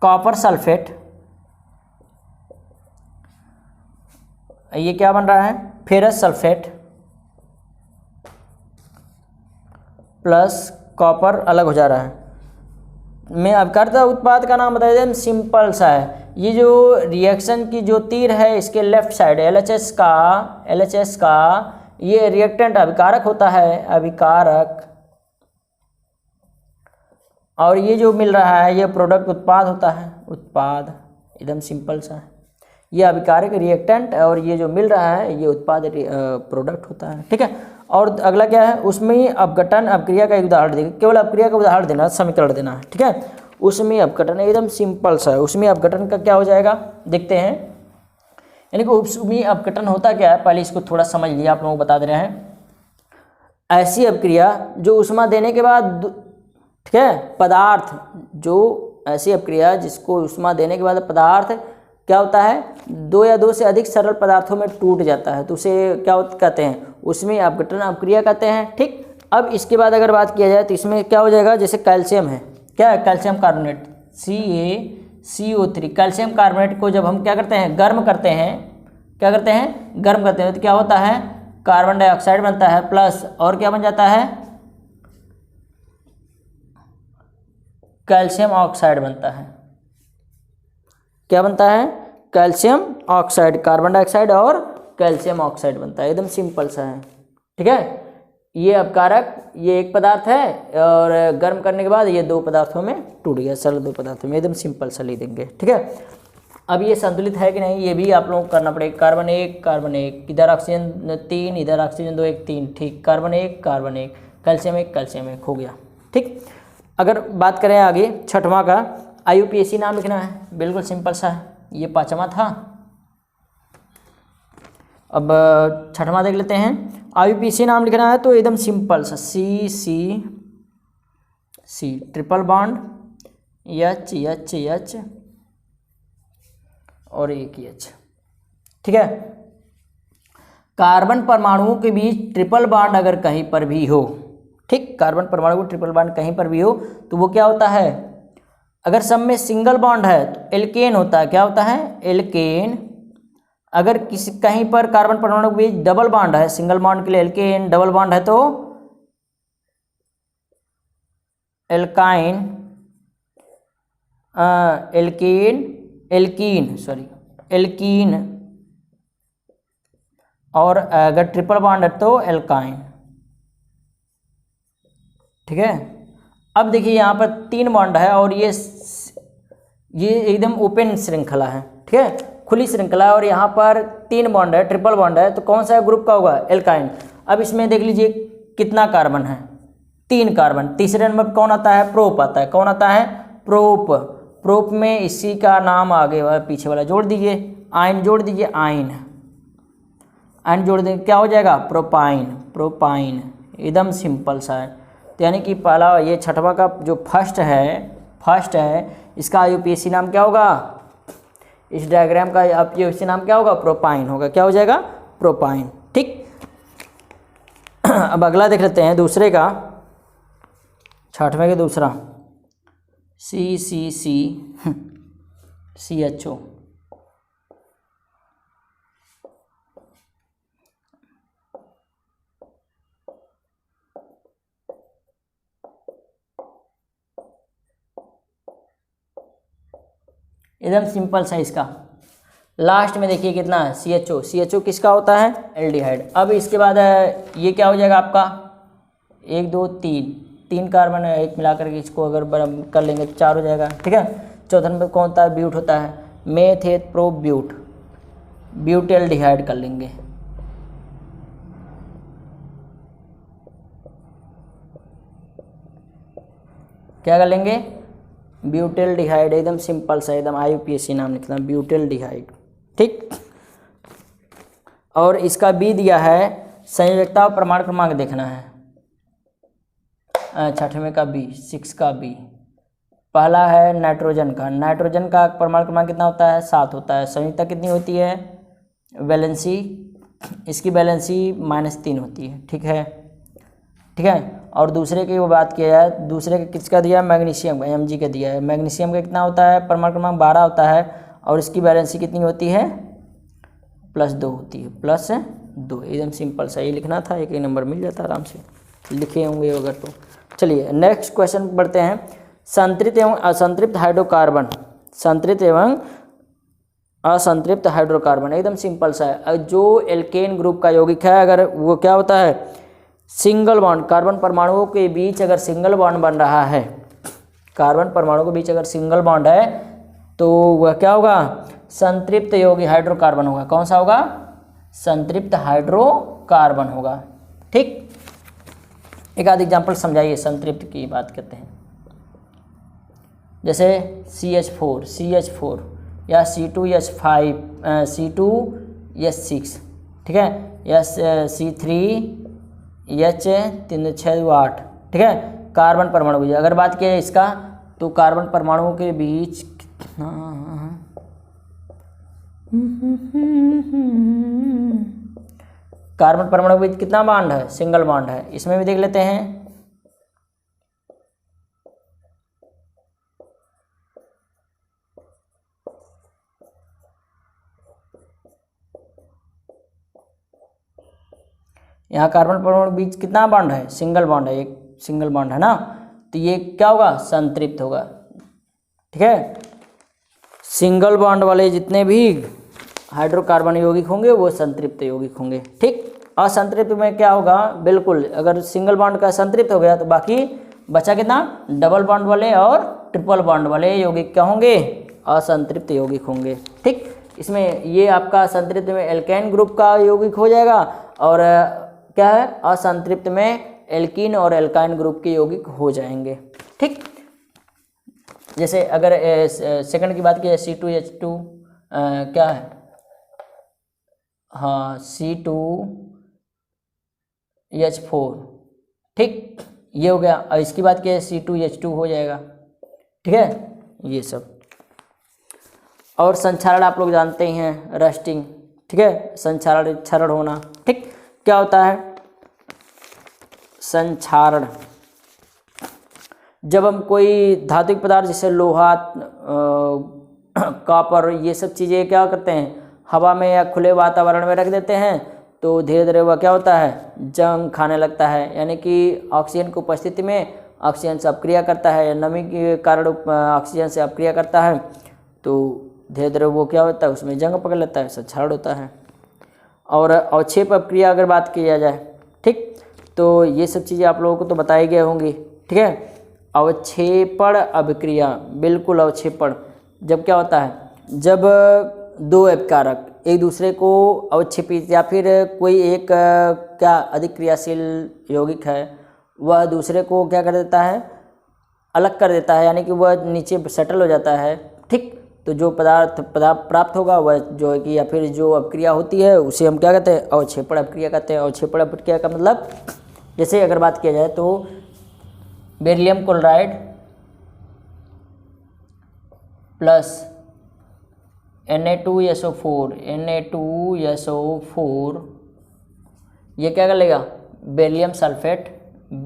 copper sulphate, ये क्या बन रहा है, फेरस सल्फेट प्लस कॉपर अलग हो जा रहा है। मैं अब करता उत्पाद का नाम बता दें, सिंपल सा है। ये जो रिएक्शन की जो तीर है इसके लेफ्ट साइड LHS का ये रिएक्टेंट अभिकारक होता है, अभिकारक, और ये जो मिल रहा है ये प्रोडक्ट उत्पाद होता है, उत्पाद, एकदम सिंपल सा है। ये अभिकारक रिएक्टेंट और ये जो मिल रहा है ये उत्पाद प्रोडक्ट होता है। ठीक है, और अगला क्या है, उसमें अपघटन अपक्रिया का एक उदाहरण देगा, केवल अपक्रिया का उदाहरण देना, समीकरण देना है। ठीक है, उसमें अपघटन एकदम सिंपल सा है। उसमें अपघटन का क्या हो जाएगा देखते हैं, यानी कि उसमें अपघटन होता क्या है, पहले इसको थोड़ा समझ लिया, आप लोगों को बता दे रहे हैं। ऐसी अपक्रिया जो उष्मा देने के बाद, ठीक है, पदार्थ, जो ऐसी अपक्रिया जिसको उष्मा देने के बाद पदार्थ क्या होता है, 2 या 2 से अधिक सरल पदार्थों में टूट जाता है, तो उसे क्या कहते हैं, उसमें अपघटन अपक्रिया कहते हैं। ठीक, अब इसके बाद अगर बात किया जाए तो इसमें क्या हो जाएगा, जैसे कैल्शियम है, क्या है, calcium carbonate CaCO3, calcium carbonate को जब हम क्या करते हैं, गर्म करते हैं, क्या करते हैं, गर्म करते हैं, तो क्या होता है, कार्बन डाइऑक्साइड बनता है प्लस और क्या बन जाता है, कैल्शियम ऑक्साइड बनता है। क्या बनता है, कैल्शियम ऑक्साइड, कार्बन डाइऑक्साइड और कैल्शियम ऑक्साइड बनता है, एकदम सिंपल सा है। ठीक है, ये अपकारक, ये एक पदार्थ है और गर्म करने के बाद ये 2 पदार्थों में टूट गया, सरल 2 पदार्थों में, एकदम सिंपल सा लिख देंगे। ठीक है, अब ये संतुलित है कि नहीं ये भी आप लोगों को करना पड़ेगा। कार्बन 1 इधर ऑक्सीजन 3 इधर ऑक्सीजन 2 1 3, ठीक, कार्बन 1 कैल्शियम 1 हो गया। ठीक, अगर बात करें आगे छठवां का, IUPAC नाम लिखना है, बिल्कुल सिंपल सा है, ये 5वां था। अब छठवां देख लेते हैं, IUPAC नाम लिखना है तो एकदम सिंपल सा, C ट्रिपल बॉन्ड H और एक H। ठीक है, कार्बन परमाणुओं के बीच ट्रिपल बॉन्ड अगर कहीं पर भी हो, ठीक, कार्बन परमाणु को ट्रिपल बॉन्ड कहीं पर भी हो तो वो क्या होता है, अगर सब में सिंगल बॉन्ड है तो एल्केन होता है, क्या होता है, एल्केन। अगर किसी कहीं पर कार्बन परमाणु के बीच डबल बॉन्ड है, सिंगल बॉन्ड के लिए एल्केन, डबल बॉन्ड है तो एल्काइन, एल्कीन, और अगर ट्रिपल बॉन्ड है तो एल्काइन। ठीक है, अब देखिए यहाँ पर 3 बॉन्ड है और ये एकदम ओपन श्रृंखला है, ठीक है, खुली श्रृंखला है, और यहाँ पर 3 बॉन्ड है, ट्रिपल बॉन्ड है, तो कौन सा ग्रुप का होगा, एल्काइन। अब इसमें देख लीजिए कितना कार्बन है, 3 कार्बन। तीसरे नंबर कौन आता है, प्रोप आता है, कौन आता है, प्रोप में इसी का नाम आगे वाला पीछे वाला जोड़ दीजिए, आयन जोड़ दीजिए, आयन जोड़ देंगे, क्या हो जाएगा? प्रोपाइन। प्रोपाइन एकदम सिंपल सा है। तो यानी कि पहला ये छठवां का जो फर्स्ट है इसका आईयूपीएसी नाम क्या होगा? इस डायग्राम का आईयूपीएसी नाम क्या होगा? प्रोपाइन होगा। क्या हो जाएगा? प्रोपाइन। ठीक। अब अगला देख लेते हैं दूसरे का, छठवें के दूसरा, CHO। एकदम सिंपल सा इसका लास्ट में देखिए कितना है? CHO किसका होता है? एल्डिहाइड। अब इसके बाद ये क्या हो जाएगा आपका? 1 2 3 कार्बन है, एक मिलाकर के इसको अगर कर लेंगे 4 हो जाएगा। ठीक है। चौथा नंबर कौन होता है? ब्यूट होता है, मेथेट प्रो ब्यूट, ब्यूटेल्डिहाइड कर लेंगे। क्या कर लेंगे? ब्यूटेल्डिहाइड। एकदम सिंपल सा, एकदम आईयूपीएसी नाम लिखना, ब्यूटेल्डिहाइड। ठीक। और इसका बी दिया है, संयोजकता और प्रमाण क्रमांक देखना है। छठवें का बी, 6 का बी। पहला है नाइट्रोजन का प्रमाण क्रमांक कितना होता है? 7 होता है। संयोजकता कितनी होती है? वैलेंसी, इसकी वैलेंसी -3 होती है। ठीक है। और दूसरे की वो बात किया जाए, दूसरे का किसका दिया? मैग्नीशियम, Mg का दिया है। मैग्नीशियम का कितना होता है? प्रमाण क्रमांक 12 होता है। और इसकी वैलेंसी कितनी होती है? +2 होती है, +2। एकदम सिंपल सा ये लिखना था, एक नंबर मिल जाता आराम से, लिखे होंगे अगर तो। चलिए नेक्स्ट क्वेश्चन बढ़ते हैं। संतृप्त एवं असंतृप्त हाइड्रोकार्बन, संतृप्त एवं असंतृप्त हाइड्रोकार्बन एकदम सिंपल सा है। जो एल्केन ग्रुप का यौगिक है, अगर वो क्या होता है? सिंगल बॉन्ड, कार्बन परमाणुओं के बीच अगर सिंगल बॉन्ड बन रहा है, कार्बन परमाणुओं के बीच अगर सिंगल बॉन्ड है तो वह क्या होगा? संतृप्त यौगिक हाइड्रोकार्बन होगा। कौन सा होगा? संतृप्त हाइड्रोकार्बन होगा। ठीक। एक आध एग्जाम्पल समझाइए, संतृप्त की बात करते हैं। जैसे CH4 या C2H5, C2H6, ठीक है, या C3H3O8, ठीक है। कार्बन परमाणु बीच अगर बात किया जाए इसका, तो कार्बन परमाणुओं के बीच कार्बन परमाणु के बीच कितना बॉन्ड है? सिंगल बॉन्ड है। इसमें भी देख लेते हैं। यहाँ कार्बन परमाणु के बीच कितना बॉन्ड है? सिंगल बॉन्ड है, एक सिंगल बॉन्ड है ना, तो ये क्या होगा? संतृप्त होगा। ठीक है। सिंगल बॉन्ड वाले जितने भी हाइड्रोकार्बन यौगिक होंगे वो संतृप्त यौगिक होंगे। ठीक। असंतृप्त में क्या होगा? बिल्कुल, अगर सिंगल बॉन्ड का संतृप्त हो गया तो बाकी बचा कितना? डबल बॉन्ड वाले और ट्रिपल बॉन्ड वाले यौगिक क्या होंगे? असंतृप्त यौगिक होंगे। ठीक। इसमें ये आपका संतृप्त में एल्केन ग्रुप का यौगिक हो जाएगा, और क्या है? असंतृप्त में एल्कीन और एल्काइन ग्रुप के यौगिक हो जाएंगे। ठीक। जैसे अगर सेकंड की बात की जाए, C2H2 क्या है? हाँ, C2H4, ठीक, ये हो गया। और इसकी बात की जाए C2H2 हो जाएगा। ठीक है, ये सब। और संक्षारण आप लोग जानते ही हैं, रस्टिंग, ठीक है, क्षरण होना। ठीक। क्या होता है संक्षारण? जब हम कोई धात्विक पदार्थ जैसे लोहा, कॉपर, ये सब चीज़ें क्या करते हैं? हवा में या खुले वातावरण में रख देते हैं, तो धीरे धीरे वह क्या होता है? जंग खाने लगता है। यानी कि ऑक्सीजन की उपस्थिति में ऑक्सीजन से अपक्रिया करता है, या नमी के कारण ऑक्सीजन से अपक्रिया करता है, तो धीरे धीरे वो क्या होता है? उसमें जंग पकड़ लेता है, संक्षारण होता है। और अवक्षेप अपक्रिया अगर बात की जाए, ठीक, तो ये सब चीज़ें आप लोगों को तो बताई गई होंगी। ठीक है। अवक्षेपण अभिक्रिया, बिल्कुल अवक्षेपण जब क्या होता है? जब दो अपकारक एक दूसरे को अवक्षेपित, या फिर कोई एक क्या अधिक क्रियाशील यौगिक है, वह दूसरे को क्या कर देता है? अलग कर देता है, यानी कि वह नीचे सेटल हो जाता है। ठीक। तो जो पदार्थ प्राप्त होगा वह जो है कि या फिर जो अपक्रिया होती है उसे हम क्या कहते हैं, अवक्षेपण अपक्रिया कहते हैं। अवक्षेपण अपक्रिया का मतलब जैसे अगर बात किया जाए तो बेरिलियम क्लोराइड प्लस Na2SO4 ये क्या कर लेगा, beryllium sulphate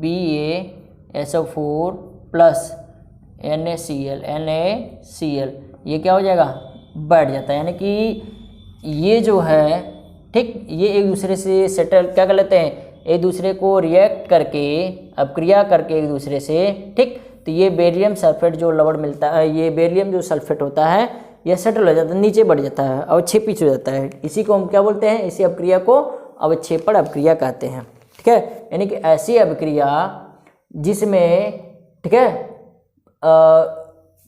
BaSO4 plus NaCl ये क्या हो जाएगा, बैठ जाता है। यानी कि ये जो है ठीक, ये एक दूसरे से सेटल क्या कर लेते हैं, एक दूसरे को रिएक्ट करके अपक्रिया करके एक दूसरे से ठीक। तो ये बेरिलियम सल्फेट जो लवण मिलता है, ये बेरिलियम जो सल्फेट होता है यह सेटल हो जाता है, नीचे बढ़ जाता है, अवक्षेपित हो जाता है। इसी को हम क्या बोलते हैं, इसी अपक्रिया को अवक्षेपण अपक्रिया कहते हैं। ठीक है, यानी कि ऐसी अपक्रिया जिसमें ठीक है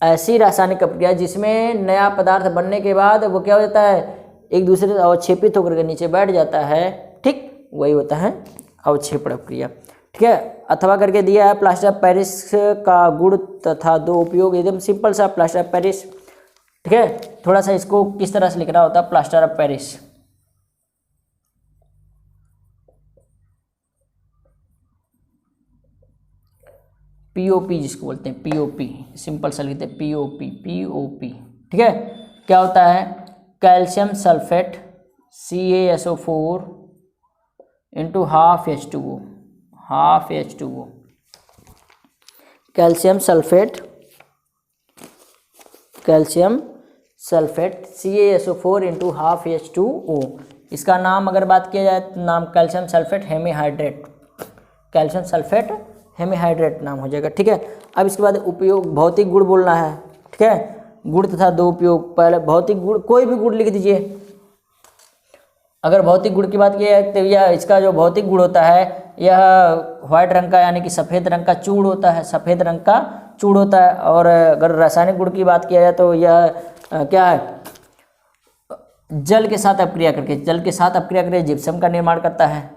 ऐसी रासायनिक अपक्रिया जिसमें नया पदार्थ बनने के बाद वो क्या हो जाता है, एक दूसरे से अवक्षेपित होकर के नीचे बैठ जाता है ठीक, वही होता है अवक्षेपण अपक्रिया। ठीक है, अथवा करके दिया है प्लास्टर ऑफ पेरिस का गुण तथा दो उपयोग, एकदम सिंपल सा प्लास्टर ऑफ पेरिस। ठीक है, थोड़ा सा इसको किस तरह से लिखना होता है, प्लास्टर ऑफ पेरिस POP जिसको बोलते हैं POP, सिंपल सा लिखते हैं POP। ठीक है, क्या होता है, calcium sulphate CaSO4 into half H2O calcium sulphate CaSO4 into half H2O। इसका नाम अगर बात किया जाए तो नाम कैल्शियम सल्फेट हेमीहाइड्रेट नाम हो जाएगा। ठीक है, अब इसके बाद उपयोग भौतिक गुण बोलना है। ठीक है, गुण तथा दो उपयोग, पहले भौतिक गुण कोई भी गुण लिख दीजिए। अगर भौतिक गुण की बात की जाए तो यह इसका जो भौतिक गुण होता है यह व्हाइट रंग का यानी कि सफ़ेद रंग का चूड़ होता है, और अगर रासायनिक गुण की बात किया जाए तो यह क्या है, जल के साथ अपक्रिया करके जिप्सम का निर्माण करता है।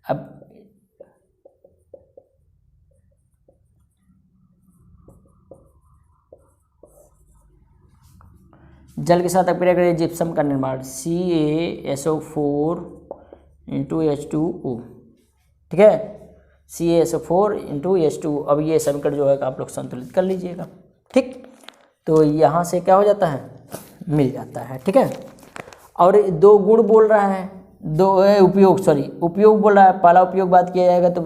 अब जल के साथ अपक्रिया करके जिप्सम का निर्माण CaSO4 इंटू H2O। ठीक है, CaSO4 इंटू H2O। अब ये समीकरण जो है आप लोग संतुलित कर लीजिएगा। ठीक, तो यहाँ से क्या हो जाता है, मिल जाता है। ठीक है, और दो गुण बोल रहा है, उपयोग बोल रहा है। पहला उपयोग बात किया जाएगा तो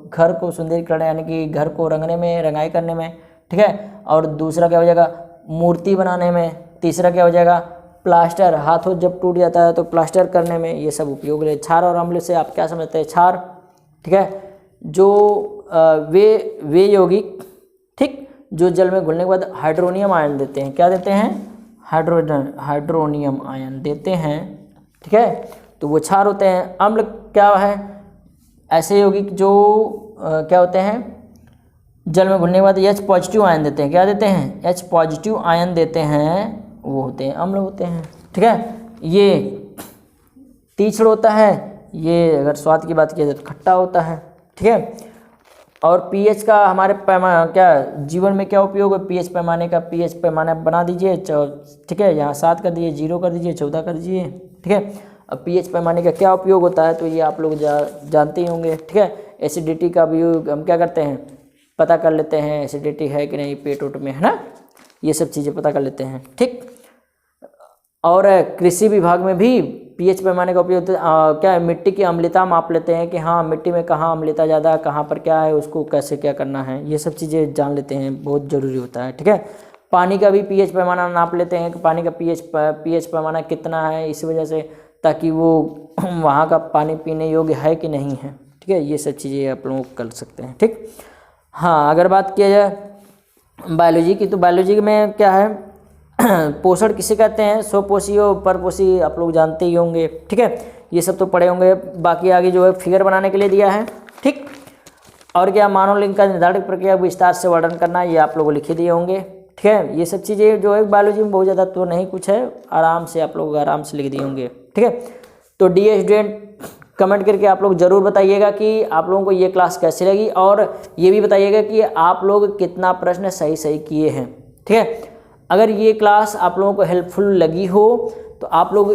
घर को सुंदरीकरण यानी कि घर को रंगने में, रंगाई करने में। ठीक है, और दूसरा क्या हो जाएगा, मूर्ति बनाने में। तीसरा क्या हो जाएगा, प्लास्टर, हाथों जब टूट जाता है तो प्लास्टर करने में, ये सब उपयोग है। क्षार और अम्ल से आप क्या समझते हैं, क्षार। ठीक है, जो वे यौगिक ठीक जो जल में घुलने के बाद हाइड्रोनियम आयन देते हैं, क्या देते हैं, हाइड्रोनियम आयन देते हैं। ठीक है, तो वो क्षार होते हैं। अम्ल क्या है, ऐसे यौगिक जो क्या होते हैं, जल में घुलने के बाद H पॉजिटिव आयन देते हैं, क्या देते हैं, H पॉजिटिव आयन देते हैं, वो होते हैं अम्ल होते हैं। ठीक है, ये तीक्ष्ण होता है, ये अगर स्वाद की बात की जाए तो खट्टा होता है। ठीक है, और pH का हमारे क्या जीवन में क्या उपयोग है, pH पैमाने का, pH पैमाना बना दीजिए। ठीक है, यहाँ 7 कर दीजिए, 0 कर दीजिए, 14 कर दीजिए। ठीक है, अब pH पैमाने का क्या उपयोग होता है तो ये आप लोग जानते ही होंगे। ठीक है, एसिडिटी का भी हम क्या करते हैं, पता कर लेते हैं, एसिडिटी है कि नहीं पेट उट में, है ना, ये सब चीज़ें पता कर लेते हैं। ठीक, और कृषि विभाग में भी pH पैमाने का उपयोग क्या है, मिट्टी की अम्लता माप लेते हैं कि हाँ मिट्टी में कहाँ अम्लता ज़्यादा, कहाँ पर क्या है, उसको कैसे क्या करना है, ये सब चीज़ें जान लेते हैं, बहुत ज़रूरी होता है। ठीक है, पानी का भी pH पैमाना नाप लेते हैं कि पानी का pH पैमाना कितना है, इस वजह से ताकि वो वहाँ का पानी पीने योग्य है कि नहीं है। ठीक है, ये सब चीज़ें आप लोग कर सकते हैं। ठीक, हाँ, अगर बात किया जाए बायोलॉजी की तो बायोलॉजी में क्या है, पोषण किसे कहते हैं, स्वपोषी और परपोषी आप लोग जानते ही होंगे। ठीक है, ये सब तो पढ़े होंगे। बाकी आगे जो है फिगर बनाने के लिए दिया है। ठीक, और क्या, मानव लिंग का निर्धारित प्रक्रिया विस्तार से वर्णन करना, ये आप लोग लिखे दिए होंगे। ठीक है, ये सब चीज़ें जो है बायोलॉजी में बहुत ज़्यादा तो नहीं कुछ है, आराम से आप लोग आराम से लिख दिए होंगे। ठीक है, तो डियर स्टूडेंट कमेंट करके आप लोग ज़रूर बताइएगा कि आप लोगों को ये क्लास कैसी लगी, और ये भी बताइएगा कि आप लोग कितना प्रश्न सही किए हैं। ठीक है, अगर ये क्लास आप लोगों को हेल्पफुल लगी हो तो आप लोग,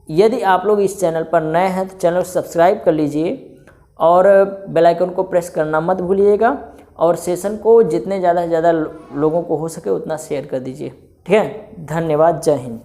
यदि आप लोग इस चैनल पर नए हैं तो चैनल को सब्सक्राइब कर लीजिए और बेल आइकन को प्रेस करना मत भूलिएगा, और सेशन को जितने ज़्यादा से ज़्यादा लोगों को हो सके उतना शेयर कर दीजिए। ठीक है, धन्यवाद, जय हिंद।